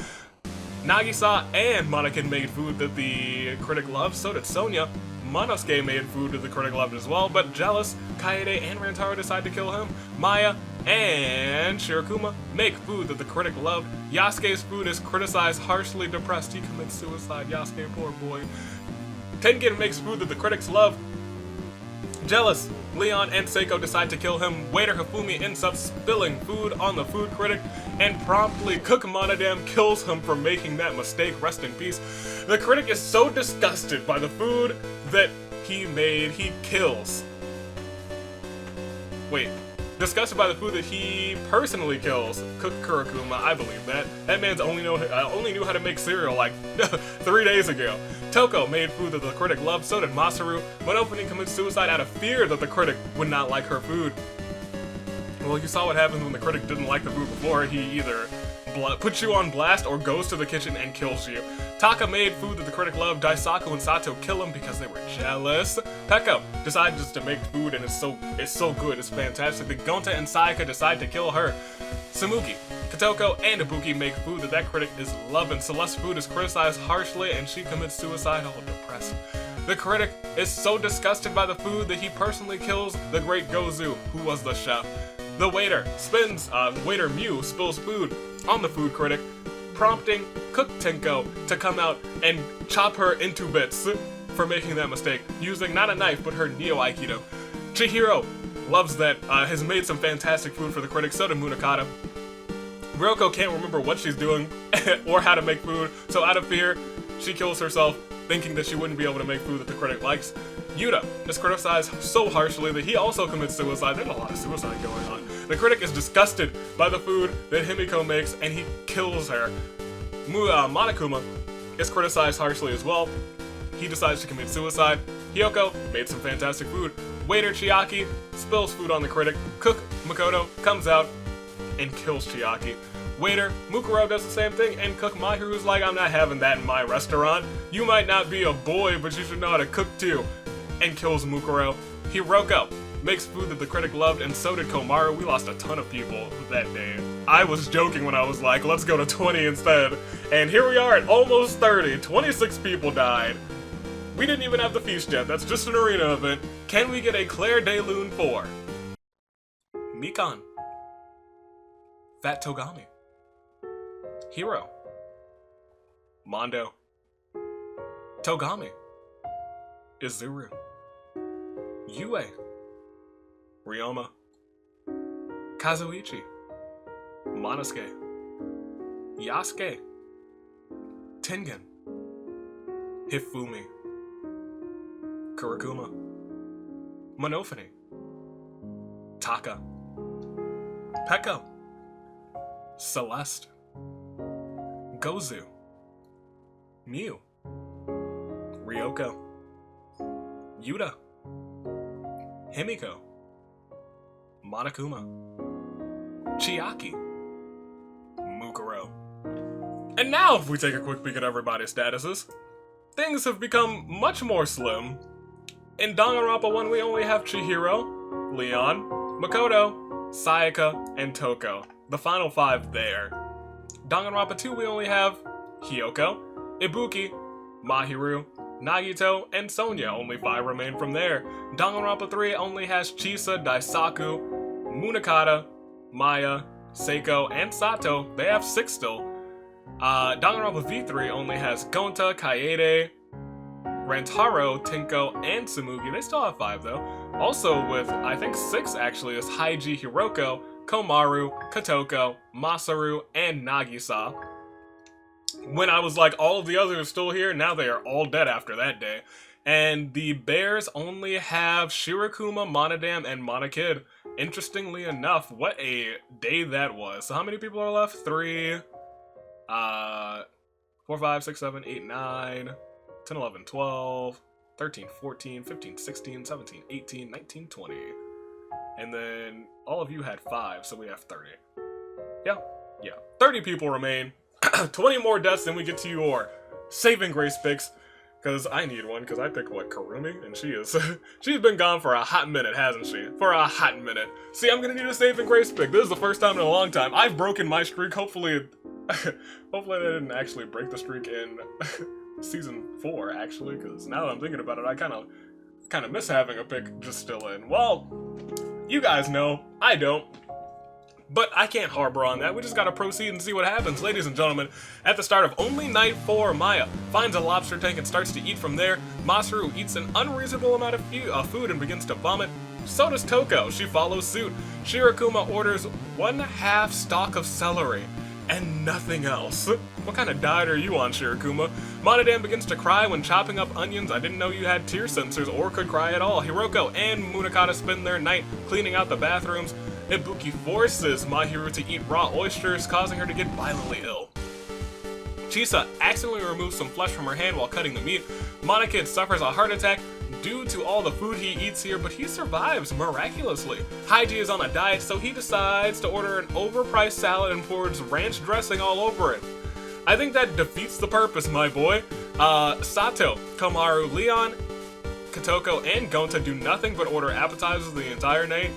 Nagisa and Monokin made food that the critic loved, so did Sonia. Monosuke made food that the critic loved as well, but jealous, Kaede and Rantaro decide to kill him. Maya and Shirokuma make food that the critic loved. Yasuke's food is criticized, harshly depressed. He commits suicide. Yasuke, poor boy. Tengen makes food that the critics love. Jealous, Leon and Seiko decide to kill him. Waiter Hifumi ends up spilling food on the food critic, and promptly Cook Monodam kills him for making that mistake. Rest in peace. The critic is so disgusted by the food that he made, he kills. Wait. Disgusted by the food that he personally kills Cook Kurokuma, I believe that. That man's only knew how to make cereal like 3 days ago. Toko made food that the critic loved, so did Masaru. Monofune commits suicide out of fear that the critic would not like her food. Well, you saw what happens when the critic didn't like the food before. He either puts you on blast or goes to the kitchen and kills you. Taka made food that the critic loved. Daisaku and Sato kill him because they were jealous. Peko decides just to make food, and it's so good, it's fantastic. The Gonta and Sayaka decide to kill her. Samuki, Kotoko, and Ibuki make food that that critic is loving. Celeste's food is criticized harshly, and she commits suicide, all depressed. The critic is so disgusted by the food that he personally kills the great Gozu, who was the chef. The waiter waiter Mew spills food on the food critic, prompting Cook Tenko to come out and chop her into bits for making that mistake, using not a knife but her Neo Aikido. Chihiro loves that, has made some fantastic food for the critic, so did Munakata. Ryoko can't remember what she's doing or how to make food, so out of fear, she kills herself, thinking that she wouldn't be able to make food that the critic likes. Yuta is criticized so harshly that he also commits suicide. There's a lot of suicide going on. The critic is disgusted by the food that Himiko makes, and he kills her. Monokuma is criticized harshly as well. He decides to commit suicide. Hiyoko made some fantastic food. Waiter Chiaki spills food on the critic. Cook Makoto comes out and kills Chiaki. Waiter Mukuro does the same thing, and Cook Mahiru's like, I'm not having that in my restaurant. You might not be a boy, but you should know how to cook too. And kills Mukuro. Hiroko makes food that the critic loved, and so did Komaru. We lost a ton of people that day. I was joking when I was like, let's go to 20 instead. And here we are at almost 30. 26 people died. We didn't even have the feast yet. That's just an arena event. Can we get a Claire de Lune 4? Mikan. Fat Togami. Hiro. Mondo. Togami. Izuru. Yue. Ryoma. Kazuichi. Monosuke. Yasuke. Tengen. Hifumi. Kurokuma. Monofune. Taka. Peko. Celeste. Gozu. Mew. Ryoko. Yuta. Himiko. Monokuma. Chiaki. Mukuro. And now, if we take a quick peek at everybody's statuses, things have become much more slim. In Danganronpa 1, we only have Chihiro, Leon, Makoto, Sayaka, and Toko. The final 5 there. Danganronpa 2, we only have Hiyoko, Ibuki, Mahiru, Nagito, and Sonia. Only 5 remain from there. Danganronpa 3 only has Chisa, Daisaku, Munakata, Maya, Seiko, and Sato. They have 6 still. Danganronpa V3 only has Gonta, Kaede, Rantaro, Tenko, and Tsumugi. They still have 5 though. Also with, I think 6 actually, is Haiji, Hiroko, Komaru, Kotoko, Masaru, and Nagisa. When I was like, all of the others are still here, now they are all dead after that day. And the bears only have Shirokuma, Monodam, and Monokid. Interestingly enough, what a day that was. So how many people are left? 3, 4, 5, 6, 7, 8, 9, 10, 11, 12, 13, 14, 15, 16, 17, 18, 19, 20. And then all of you had 5, so we have 30. Yeah. 30 people remain. 20 more deaths, then we get to your saving grace picks. Because I need one, because I pick, Kurumi? And she is... she's been gone for a hot minute, hasn't she? For a hot minute. See, I'm gonna need a saving grace pick. This is the first time in a long time. I've broken my streak. Hopefully... hopefully I didn't actually break the streak in Season 4, actually. Because now that I'm thinking about it, I kind of miss having a pick just still in. Well, you guys know. I don't. But I can't harbor on that. We just gotta proceed and see what happens. Ladies and gentlemen, at the start of only night 4, Maya finds a lobster tank and starts to eat from there. Masaru eats an unreasonable amount of food and begins to vomit. So does Toko. She follows suit. Shirokuma orders 1/2 stalk of celery and nothing else. What kind of diet are you on, Shirokuma? Monodam begins to cry when chopping up onions. I didn't know you had tear sensors or could cry at all. Hiroko and Munakata spend their night cleaning out the bathrooms. Ibuki forces Mahiru to eat raw oysters, causing her to get violently ill. Chisa accidentally removes some flesh from her hand while cutting the meat. Monokid suffers a heart attack due to all the food he eats here, but he survives miraculously. Haiji is on a diet, so he decides to order an overpriced salad and pours ranch dressing all over it. I think that defeats the purpose, my boy. Sato, Komaru, Leon, Kotoko, and Gonta do nothing but order appetizers the entire night.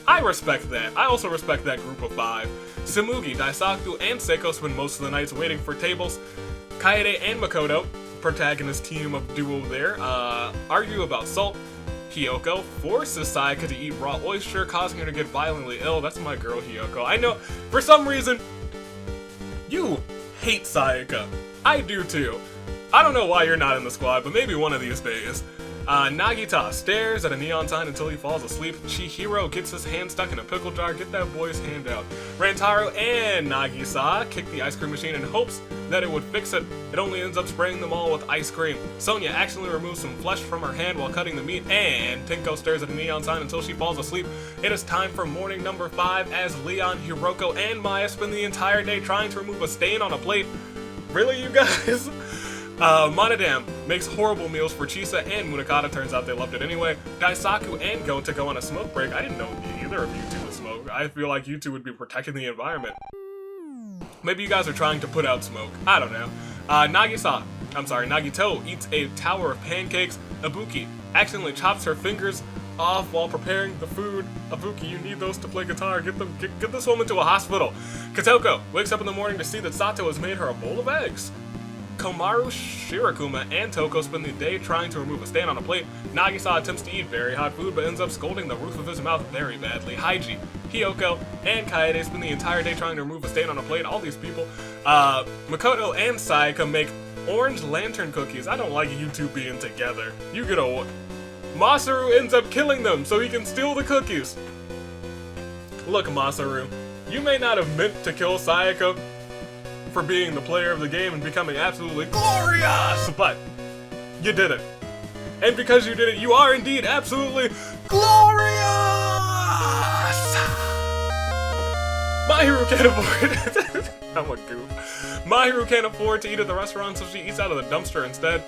I respect that. I also respect that group of 5. Tsumugi, Daisaku, and Seiko spend most of the nights waiting for tables. Kaede and Makoto, protagonist team of duo there, argue about salt. Hiyoko forces Sayaka to eat raw oyster, causing her to get violently ill. That's my girl, Hiyoko. I know, for some reason, you hate Sayaka. I do too. I don't know why you're not in the squad, but maybe one of these days. Nagita stares at a neon sign until he falls asleep. Chihiro gets his hand stuck in a pickle jar. Get that boy's hand out. Rantaro and Nagisa kick the ice cream machine in hopes that it would fix it. It only ends up spraying them all with ice cream. Sonia accidentally removes some flesh from her hand while cutting the meat, and Tinko stares at a neon sign until she falls asleep. It is time for morning number 5 as Leon, Hiroko, and Maya spend the entire day trying to remove a stain on a plate. Really, you guys? Monodam makes horrible meals for Chisa and Munakata. Turns out they loved it anyway. Daisaku and Gonta go on a smoke break. I didn't know either of you two would smoke. I feel like you two would be protecting the environment. Maybe you guys are trying to put out smoke. I don't know. Nagito eats a tower of pancakes. Ibuki accidentally chops her fingers off while preparing the food. Ibuki, you need those to play guitar. Get this woman to a hospital. Kotoko wakes up in the morning to see that Sato has made her a bowl of eggs. Komaru, Shirokuma, and Toko spend the day trying to remove a stain on a plate. Nagisa attempts to eat very hot food, but ends up scolding the roof of his mouth very badly. Haiji, Hiyoko, and Kaede spend the entire day trying to remove a stain on a plate. All these people. Makoto and Sayaka make orange lantern cookies. I don't like you two being together. You get a... Masaru ends up killing them so he can steal the cookies. Look, Masaru, you may not have meant to kill Sayaka for being the player of the game and becoming absolutely glorious, but you did it. And because you did it, you are indeed absolutely glorious! Mahiru can't afford it. I'm a goof. Mahiru can't afford to eat at the restaurant, so she eats out of the dumpster instead.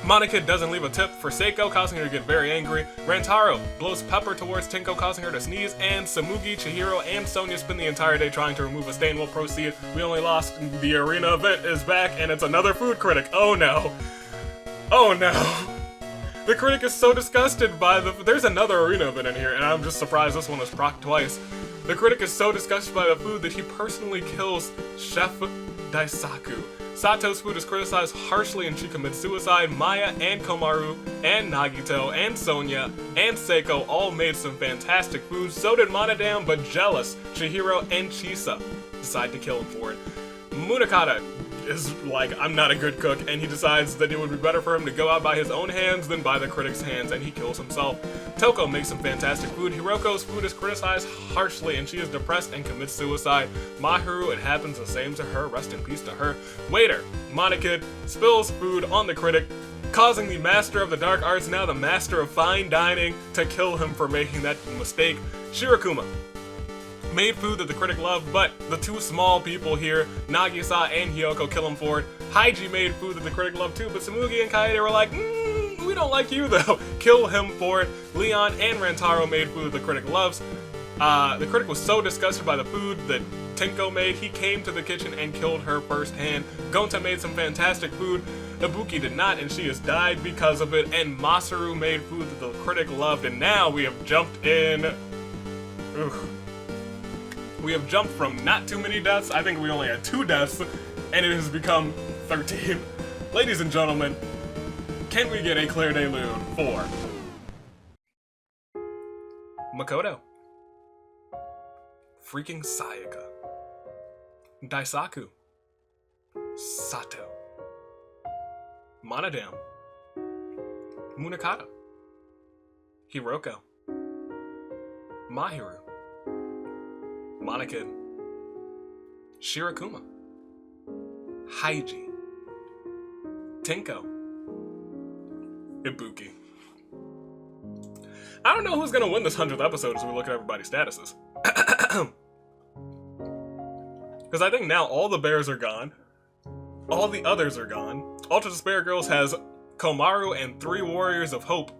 Monokid doesn't leave a tip for Seiko, causing her to get very angry. Rantaro blows pepper towards Tinko, causing her to sneeze. And Tsumugi, Chihiro, and Sonia spend the entire day trying to remove a stain. We'll proceed. We only lost. The arena event is back, and it's another food critic. Oh no. Oh no. The critic is so disgusted by the... There's another arena event in here, and I'm just surprised this one was procced twice. The critic is so disgusted by the food that he personally kills Chef Daisaku. Sato's food is criticized harshly and she commits suicide. Maya and Komaru and Nagito and Sonia and Seiko all made some fantastic food. So did Monodam, but jealous Chihiro and Chisa decide to kill him for it. Munakata is like, I'm not a good cook, and he decides that it would be better for him to go out by his own hands than by the critic's hands, and he kills himself. Toko makes some fantastic food. Hiroko's food is criticized harshly, and she is depressed and commits suicide. Mahiru, it happens the same to her. Rest in peace to her. Waiter, Monokid, spills food on the critic, causing the master of the dark arts, now the master of fine dining, to kill him for making that mistake. Shirokuma made food that the critic loved, but the two small people here, Nagisa and Hiyoko, kill him for it. Haiji made food that the critic loved too, but Tsumugi and Kaede were like, we don't like you though. Kill him for it. Leon and Rantaro made food that the critic loves. The critic was so disgusted by the food that Tenko made, he came to the kitchen and killed her firsthand. Gonta made some fantastic food. Ibuki did not, and she has died because of it. And Masaru made food that the critic loved, and now we have jumped in. We have jumped from not too many deaths. I think we only had 2 deaths, and it has become 13. Ladies and gentlemen, can we get a Claire de Lune for Makoto, freaking Sayaka, Daisaku, Sato, Monodam, Munakata, Hiroko, Mahiru, Monokid, Shirakuma, Haiji, Tenko, Ibuki. I don't know who's gonna win this 100th episode as we look at everybody's statuses. Because I think now all the bears are gone. All the others are gone. Ultra Despair Girls has Komaru and 3 Warriors of Hope.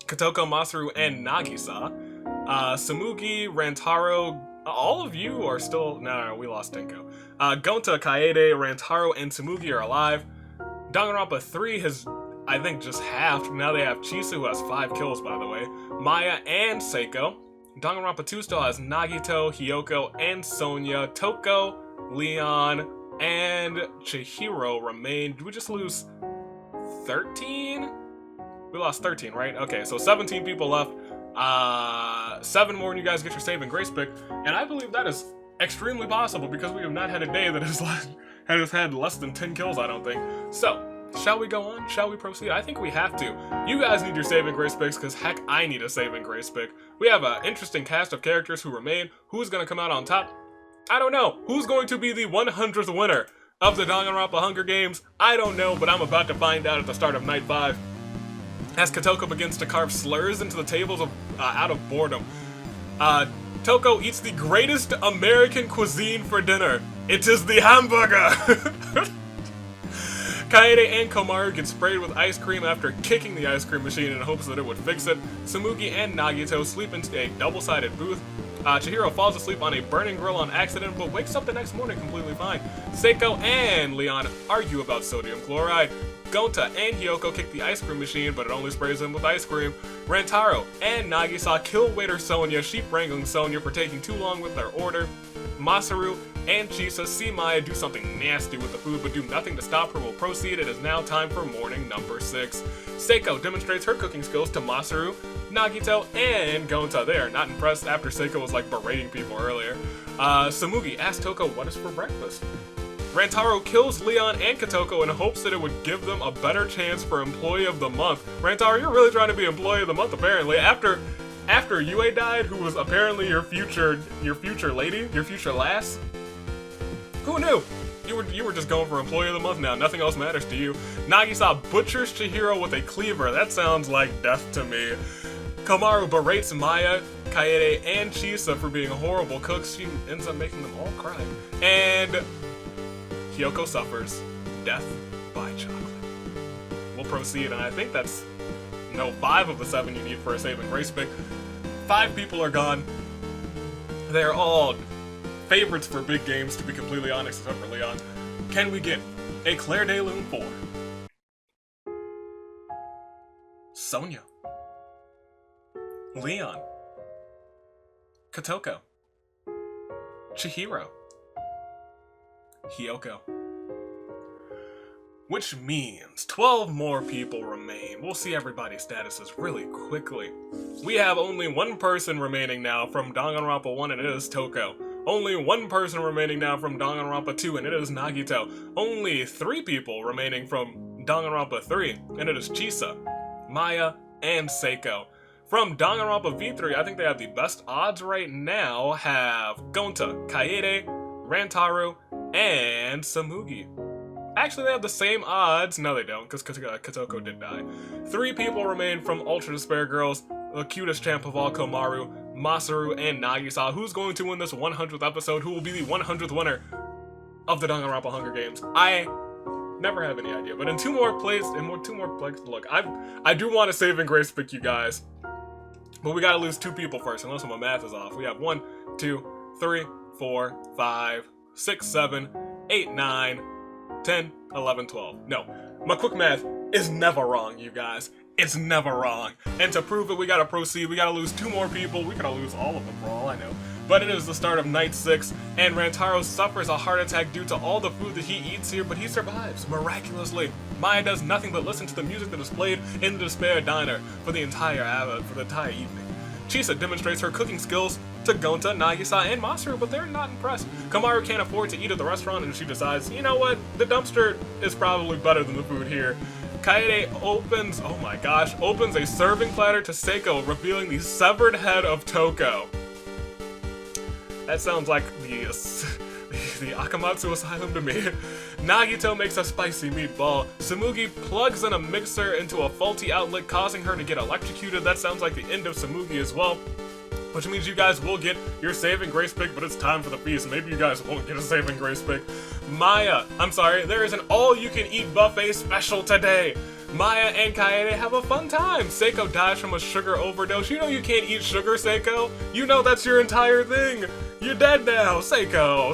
Kotoko, Masaru, and Nagisa. Tsumugi, Rantaro, all of you are still... No, we lost Tenko. Gonta, Kaede, Rantaro, and Tsumugi are alive. Danganronpa 3 has, I think, just halved. Now they have Chisa, who has 5 kills, by the way. Maya and Seiko. Danganronpa 2 still has Nagito, Hiyoko, and Sonya. Toko, Leon, and Chihiro remain. Did we just lose 13? We lost 13, right? Okay, so 17 people left. 7 more and you guys get your save and grace pick. And I believe that is extremely possible because we have not had a day that has had less than 10 kills, I don't think. So, shall we go on? Shall we proceed? I think we have to. You guys need your save and grace picks because heck, I need a save and grace pick. We have an interesting cast of characters who remain. Who's going to come out on top? I don't know. Who's going to be the 100th winner of the Danganronpa Hunger Games? I don't know, but I'm about to find out at the start of Night 5. As Kotoko begins to carve slurs into the tables out of boredom. Toko eats the greatest American cuisine for dinner. It is the hamburger! Kaede and Komaru get sprayed with ice cream after kicking the ice cream machine in hopes that it would fix it. Tsumugi and Nagito sleep into a double-sided booth. Chihiro falls asleep on a burning grill on accident, but wakes up the next morning completely fine. Seiko and Leon argue about sodium chloride. Gonta and Hiyoko kick the ice cream machine, but it only sprays them with ice cream. Rantaro and Nagisa kill waiter Sonya, sheep wrangling Sonya for taking too long with their order. Masaru and Chisa see Maya do something nasty with the food, but do nothing to stop her. Will proceed. It is now time for morning number 6. Seiko demonstrates her cooking skills to Masaru, Nagito, and Gonta. They are not impressed after Seiko was like berating people earlier. Tsumugi asks Toko what is for breakfast. Rantaro kills Leon and Kotoko in hopes that it would give them a better chance for Employee of the Month. Rantaro, you're really trying to be Employee of the Month apparently. After Yue died, who was apparently your future lady, your future lass. Who knew? You were just going for Employee of the Month now. Nothing else matters to you. Nagisa butchers Chihiro with a cleaver. That sounds like death to me. Komaru berates Maya, Kaede, and Chisa for being horrible cooks. She ends up making them all cry. And Hiyoko suffers death by chocolate. We'll proceed, and I think that's 5 of the 7 you need for a save and grace pick. 5 people are gone. They're all favorites for big games, to be completely honest, except for Leon. Can we get a Claire de Lune for Sonya, Leon, Kotoko, Chihiro, Hiyoko? Which means 12 more people remain. We'll see everybody's statuses really quickly. We have only 1 person remaining now from Danganronpa 1, and it is Toko. Only 1 person remaining now from Danganronpa 2, and it is Nagito. Only 3 people remaining from Danganronpa 3, and it is Chisa, Maya, and Seiko. From Danganronpa V3, I think they have the best odds right now, have Gonta, Kaede, Rantaro, and Tsumugi. Actually, they have the same odds. No, they don't, because Kotoko did die. 3 people remain from Ultra Despair Girls, the cutest champ of all, Komaru, Masaru and Nagisa. Who's going to win this 100th episode? Who will be the 100th winner of the Danganronpa Hunger Games? I never have any idea. But in two more plays, look, I do want to save and grace pick you guys. But we gotta lose 2 people first, unless my math is off. We have 1, 2, 3, 4, 5, 6, 7, 8, 9, 10, 11, 12. No, my quick math is never wrong, you guys. It's never wrong. And to prove it, we gotta proceed. We gotta lose 2 more people. We gotta lose all of them for all I know. But it is the start of night 6, and Rantaro suffers a heart attack due to all the food that he eats here, but he survives, miraculously. Maya does nothing but listen to the music that is played in the Despair Diner for the entire evening. Chisa demonstrates her cooking skills to Gonta, Nagisa, and Masaru, but they're not impressed. Komaru can't afford to eat at the restaurant, and she decides, you know what, the dumpster is probably better than the food here. Kaede opens a serving platter to Seiko, revealing the severed head of Toko. That sounds like the Akamatsu Asylum to me. Nagito makes a spicy meatball. Tsumugi plugs in a mixer into a faulty outlet, causing her to get electrocuted. That sounds like the end of Tsumugi as well. Which means you guys will get your save and grace pick, but it's time for the feast. Maybe you guys won't get a save and grace pick. There is an all-you-can-eat buffet special today. Maya and Kaede have a fun time. Seiko dies from a sugar overdose. You know you can't eat sugar, Seiko. You know that's your entire thing. You're dead now, Seiko.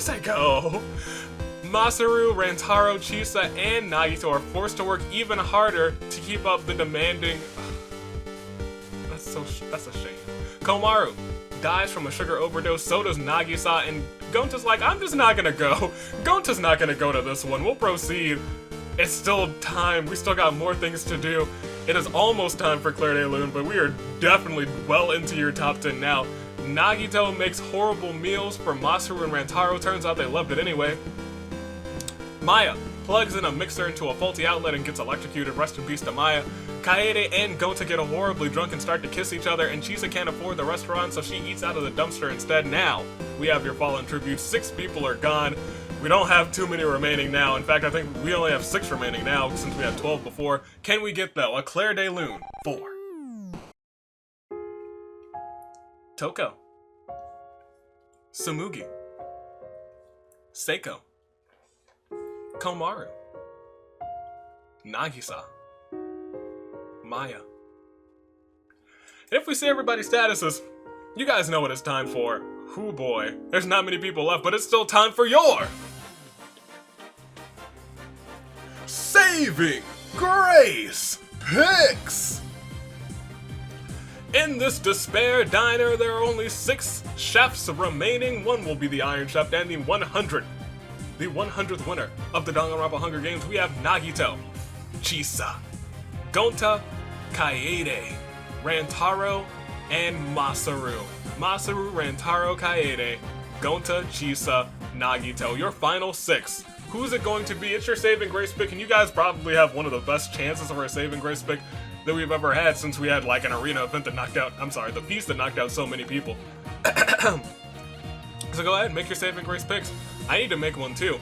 Masaru, Rantaro, Chisa, and Nagito are forced to work even harder to keep up the demanding... That's a shame. Komaru dies from a sugar overdose, so does Nagisa, and Gonta's like, I'm just not gonna go. Gonta's not gonna go to this one. We'll proceed. It's still time. We still got more things to do. It is almost time for Clair de Lune, but we are definitely well into your top 10 now. Nagito makes horrible meals for Masaru and Rantaro. Turns out they loved it anyway. Maya plugs in a mixer into a faulty outlet and gets electrocuted. Rest in peace to Maya. Kaede and Gonta get horribly drunk and start to kiss each other, and Chisa can't afford the restaurant, so she eats out of the dumpster instead. Now, we have your fallen tributes. 6 people are gone. We don't have too many remaining now. In fact, I think we only have 6 remaining now, since we had 12 before. Can we get, though, a Clair de Lune? 4. Toko. Tsumugi. Seiko. Komaru. Nagisa. Maya. And if we see everybody's statuses, you guys know what it's time for. Hoo boy. There's not many people left, but it's still time for your Saving Grace Picks! In this Despair Diner, there are only 6 chefs remaining. One will be the Iron Chef and the 100th winner of the Danganronpa Hunger Games. We have Nagito, Chisa, Gonta, Kaede, Rantaro, and Masaru. Masaru, Rantaro, Kaede, Gonta, Chisa, Nagito. Your final 6. Who's it going to be? It's your Saving Grace pick, and you guys probably have one of the best chances for a Saving Grace pick that we've ever had, since we had like an arena event that the feast that knocked out so many people. So go ahead and make your Saving Grace picks. I need to make one too.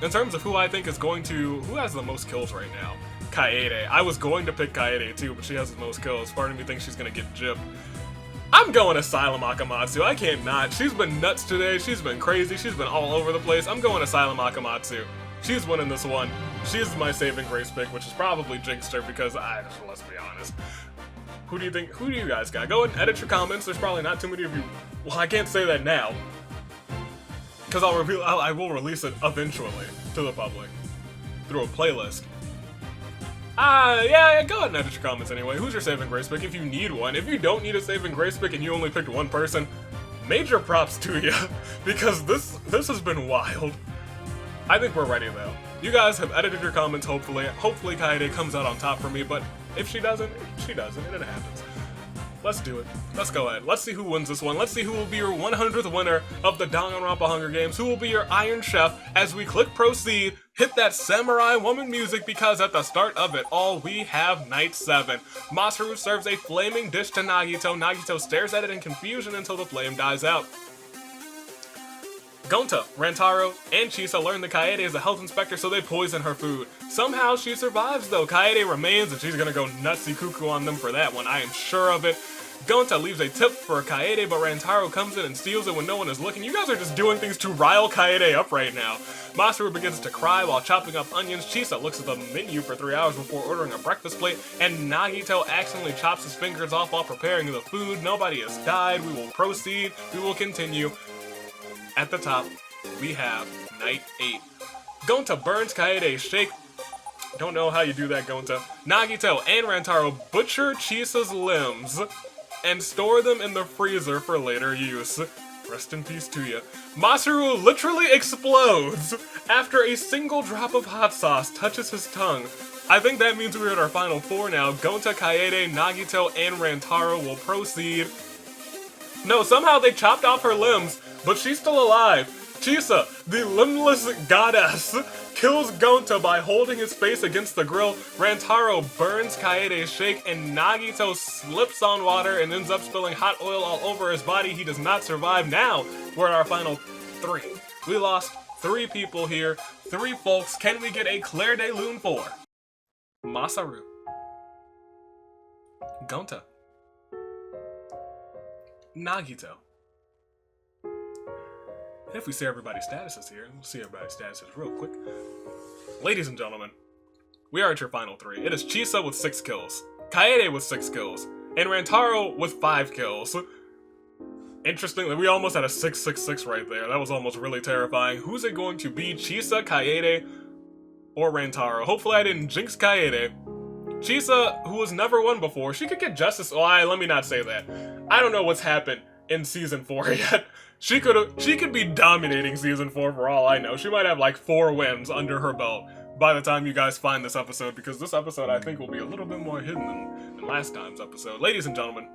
In terms of who I think is who has the most kills right now? Kaede. I was going to pick Kaede too, but she has the most kills. Part of me thinks she's gonna get gypped. I'm going Asylum Akamatsu. I can't not. She's been nuts today. She's been crazy. She's been all over the place. I'm going Asylum Akamatsu. She's winning this one. She's my Saving Grace pick, which is probably jinxed her because let's be honest. Who do you guys got? Go ahead and edit your comments. There's probably not too many of you. Well, I can't say that now, because I will release it eventually to the public through a playlist. Yeah, go ahead and edit your comments anyway. Who's your Saving Grace pick if you need one? If you don't need a Saving Grace pick and you only picked one person, major props to you, because this has been wild. I think we're ready though. You guys have edited your comments, hopefully. Hopefully Kaede comes out on top for me, but if she doesn't, she doesn't, and it happens. Let's do it. Let's go ahead. Let's see who wins this one. Let's see who will be your 100th winner of the Danganronpa Hunger Games. Who will be your Iron Chef as we click proceed, hit that samurai woman music, because at the start of it all, we have Night 7. Masaru serves a flaming dish to Nagito. Nagito stares at it in confusion until the flame dies out. Gonta, Rantaro, and Chisa learn that Kaede is a health inspector, so they poison her food. Somehow she survives though. Kaede remains, and she's gonna go nutsy cuckoo on them for that one. I am sure of it. Gonta leaves a tip for Kaede, but Rantaro comes in and steals it when no one is looking. You guys are just doing things to rile Kaede up right now. Masaru begins to cry while chopping up onions. Chisa looks at the menu for 3 hours before ordering a breakfast plate, and Nagito accidentally chops his fingers off while preparing the food. Nobody has died. We will proceed. We will continue. At the top, we have Night 8. Gonta burns Kaede's shake. Don't know how you do that, Gonta. Nagito and Rantaro butcher Chisa's limbs and store them in the freezer for later use. Rest in peace to you. Masaru literally explodes after a single drop of hot sauce touches his tongue. I think that means we're at our final 4 now. Gonta, Kaede, Nagito, and Rantaro will proceed. No, somehow they chopped off her limbs, but she's still alive. Chisa, the limbless goddess, kills Gonta by holding his face against the grill. Rantaro burns Kaede's shake, and Nagito slips on water and ends up spilling hot oil all over his body. He does not survive. Now, we're at our final 3. We lost 3 people here, 3 folks. Can we get a Clair de Lune for Masaru, Gonta, Nagito? And if we see everybody's statuses here, we'll see everybody's statuses real quick. Ladies and gentlemen, we are at your final 3. It is Chisa with 6 kills, Kaede with 6 kills, and Rantaro with 5 kills. Interestingly, we almost had a 6-6-6 right there. That was almost really terrifying. Who's it going to be? Chisa, Kaede, or Rantaro? Hopefully I didn't jinx Kaede. Chisa, who has never won before, she could get justice. Oh, let me not say that. I don't know what's happened in Season 4 yet. She could be dominating Season 4 for all I know. She might have like 4 wins under her belt by the time you guys find this episode, because this episode I think will be a little bit more hidden than last time's episode. Ladies and gentlemen,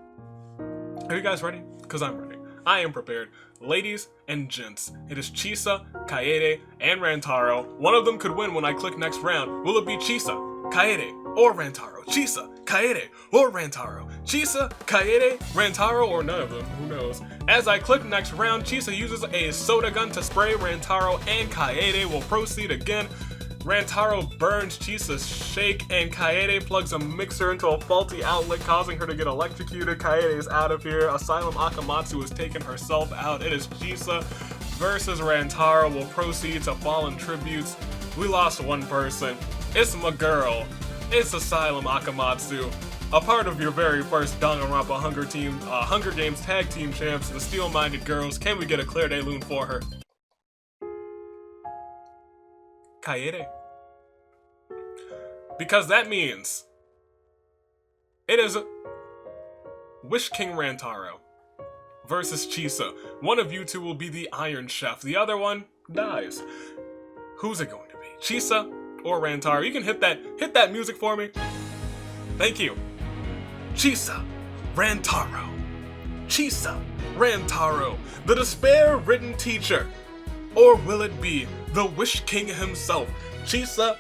are you guys ready? Because I'm ready. I am prepared. Ladies and gents, it is Chisa, Kaede, and Rantaro. One of them could win when I click next round. Will it be Chisa, Kaede, or Rantaro? Chisa, Kaede, or Rantaro? Chisa, Kaede, Rantaro, or none of them? Who knows? As I click next round, Chisa uses a soda gun to spray Rantaro, and Kaede will proceed again. Rantaro burns Chisa's shake, and Kaede plugs a mixer into a faulty outlet, causing her to get electrocuted. Kaede is out of here. Asylum Akamatsu has taken herself out. It is Chisa versus Rantaro. Will proceed to Fallen Tributes. We lost 1 person. It's my girl. It's Asylum Akamatsu, a part of your very first Danganronpa Hunger Games Tag Team Champs, the Steel-Minded Girls. Can we get a Clair de Lune for her? Kaede. Because that means it is Wish King Rantaro versus Chisa. One of you two will be the Iron Chef. The other one dies. Who's it going to be? Chisa or Rantaro? You can hit that music for me. Thank you. Chisa, Rantaro. Chisa, Rantaro, the despair-ridden teacher. Or will it be the Wish King himself? Chisa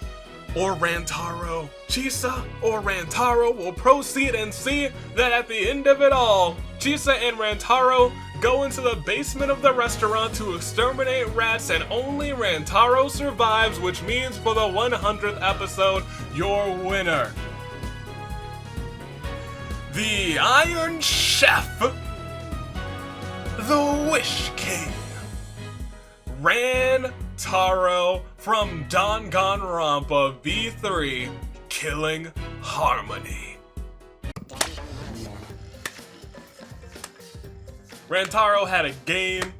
or Rantaro? Chisa or Rantaro? Will proceed and see that at the end of it all, Chisa and Rantaro go into the basement of the restaurant to exterminate rats, and only Rantaro survives, which means for the 100th episode, your winner, the Iron Chef, the Wish King, Rantaro from Danganronpa V3, Killing Harmony. Rantaro had a game.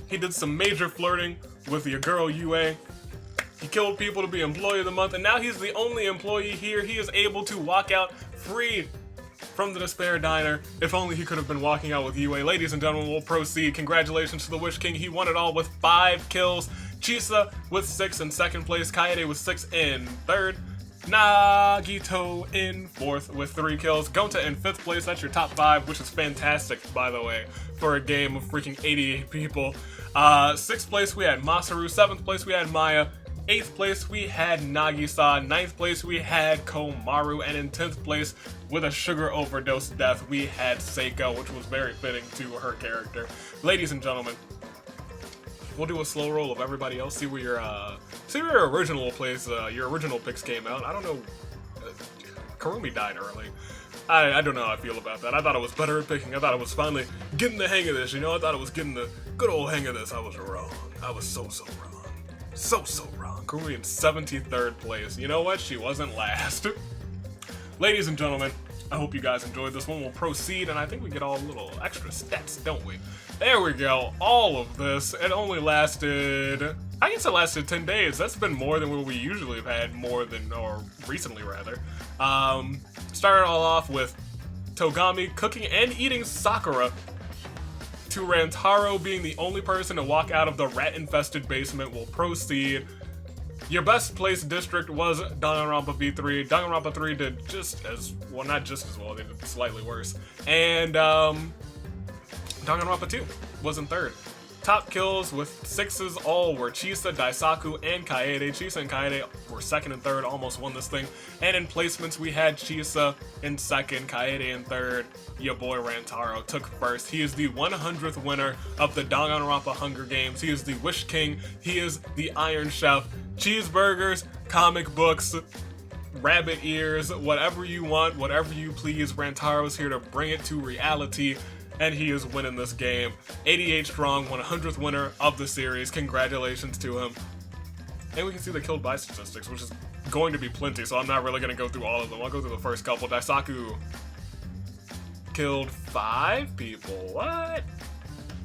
He did some major flirting with your girl Yue. He killed people to be Employee of the Month, and now he's the only employee here. He is able to walk out free from the Despair Diner. If only he could have been walking out with Yue. Ladies and gentlemen, we'll proceed. Congratulations to the Wish King. He won it all with 5 kills. Chisa with 6 in second place. Kaede with 6 in third. Nagito in 4th with 3 kills. Gonta in 5th place. That's your top 5, which is fantastic, by the way, for a game of freaking 88 people. 6th place we had Masaru. 7th place we had Maya. 8th place we had Nagisa. 9th place we had Komaru. And in 10th place, with a sugar overdose death, we had Seiko, which was very fitting to her character. Ladies and gentlemen, we'll do a slow roll of everybody else. See where your original picks came out. I don't know. Karumi died early. I don't know how I feel about that. I thought I was better at picking. I thought I was finally getting the hang of this, you know? I thought I was getting the good old hang of this. I was wrong. I was so wrong. So wrong. Kurumi in 73rd place. You know what? She wasn't last. Ladies and gentlemen, I hope you guys enjoyed this one. We'll proceed, and I think we get all little extra stats, don't we? There we go. All of this. It only lasted... I guess it lasted 10 days. That's been more than what we usually have had, or recently rather. Started all off with Togami cooking and eating Sakura, to Rantaro being the only person to walk out of the rat-infested basement. Will proceed. Your best placed district was Danganronpa V3. Danganronpa 3 did just as well, not just as well, they did slightly worse. And Danganronpa 2 was in third. Top kills with 6s all were Chisa, Daisaku, and Kaede. Chisa and Kaede were second and third, almost won this thing. And in placements, we had Chisa in second, Kaede in third. Your boy Rantaro took first. He is the 100th winner of the Danganronpa Hunger Games. He is the Wish King. He is the Iron Chef. Cheeseburgers, comic books, rabbit ears, whatever you want, whatever you please. Rantaro is here to bring it to reality. And he is winning this game. 88 strong, 100th winner of the series. Congratulations to him. And we can see the killed by statistics, which is going to be plenty, so I'm not really going to go through all of them. I'll go through the first couple. Daisaku killed 5 people. What?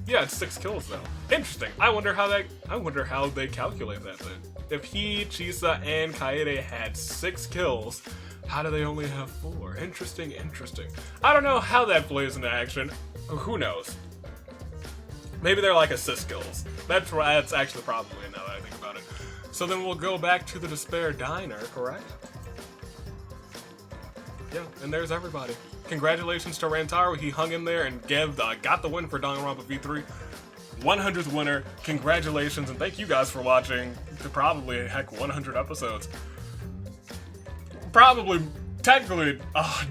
Yeah, it's 6 kills though. Interesting. I wonder how they calculate that then. If he, Chisa, and Kaede had 6 kills, how do they only have 4? Interesting. I don't know how that plays into action. Who knows? Maybe they're like assist kills. That's actually probably, now that I think about it. So then we'll go back to the Despair Diner, correct? Yeah, and there's everybody. Congratulations to Rantaro. He hung in there and got the win for Danganronpa V3. 100th winner. Congratulations, and thank you guys for watching to probably, 100 episodes. Probably, technically,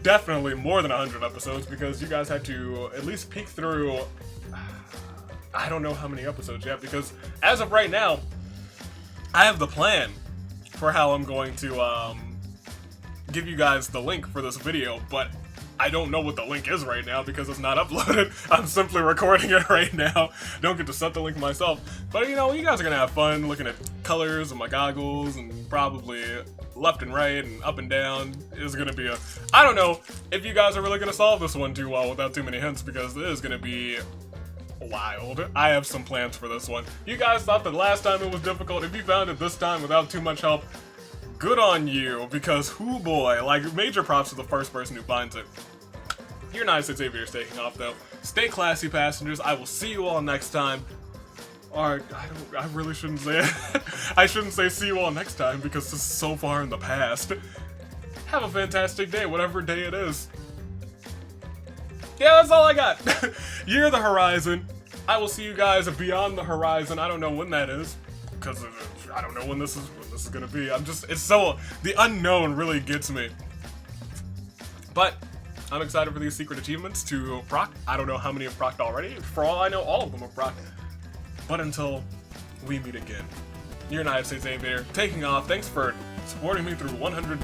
definitely more than 100 episodes, because you guys had to at least peek through, I don't know how many episodes yet, because as of right now, I have the plan for how I'm going to give you guys the link for this video, but I don't know what the link is right now because it's not uploaded. I'm simply recording it right now. Don't get to set the link myself. But you know, you guys are gonna have fun looking at colors and my goggles, and probably left and right and up and down is gonna be I don't know if you guys are really gonna solve this one too well without too many hints, because it is gonna be wild. I have some plans for this one. You guys thought that last time it was difficult. If you found it this time without too much help, good on you, because whoo boy, like, major props to the first person who finds it. Your United States Aviator's taking off though. Stay classy, passengers. I will see you all next time. Or, I really shouldn't say it. I shouldn't say see you all next time because this is so far in the past. Have a fantastic day, whatever day it is. Yeah, that's all I got. Year the horizon. I will see you guys beyond the horizon. I don't know when that is, because I don't know when this is gonna be. It's so, the unknown really gets me. But I'm excited for these secret achievements to proc. I don't know how many have procced already. For all I know, all of them have procced. But until we meet again, your United States Aviator taking off. Thanks for supporting me through 100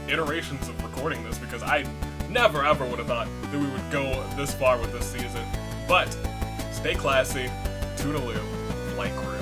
iterations of recording this, because I never ever would have thought that we would go this far with this season. But stay classy, toodaloo, flight crew.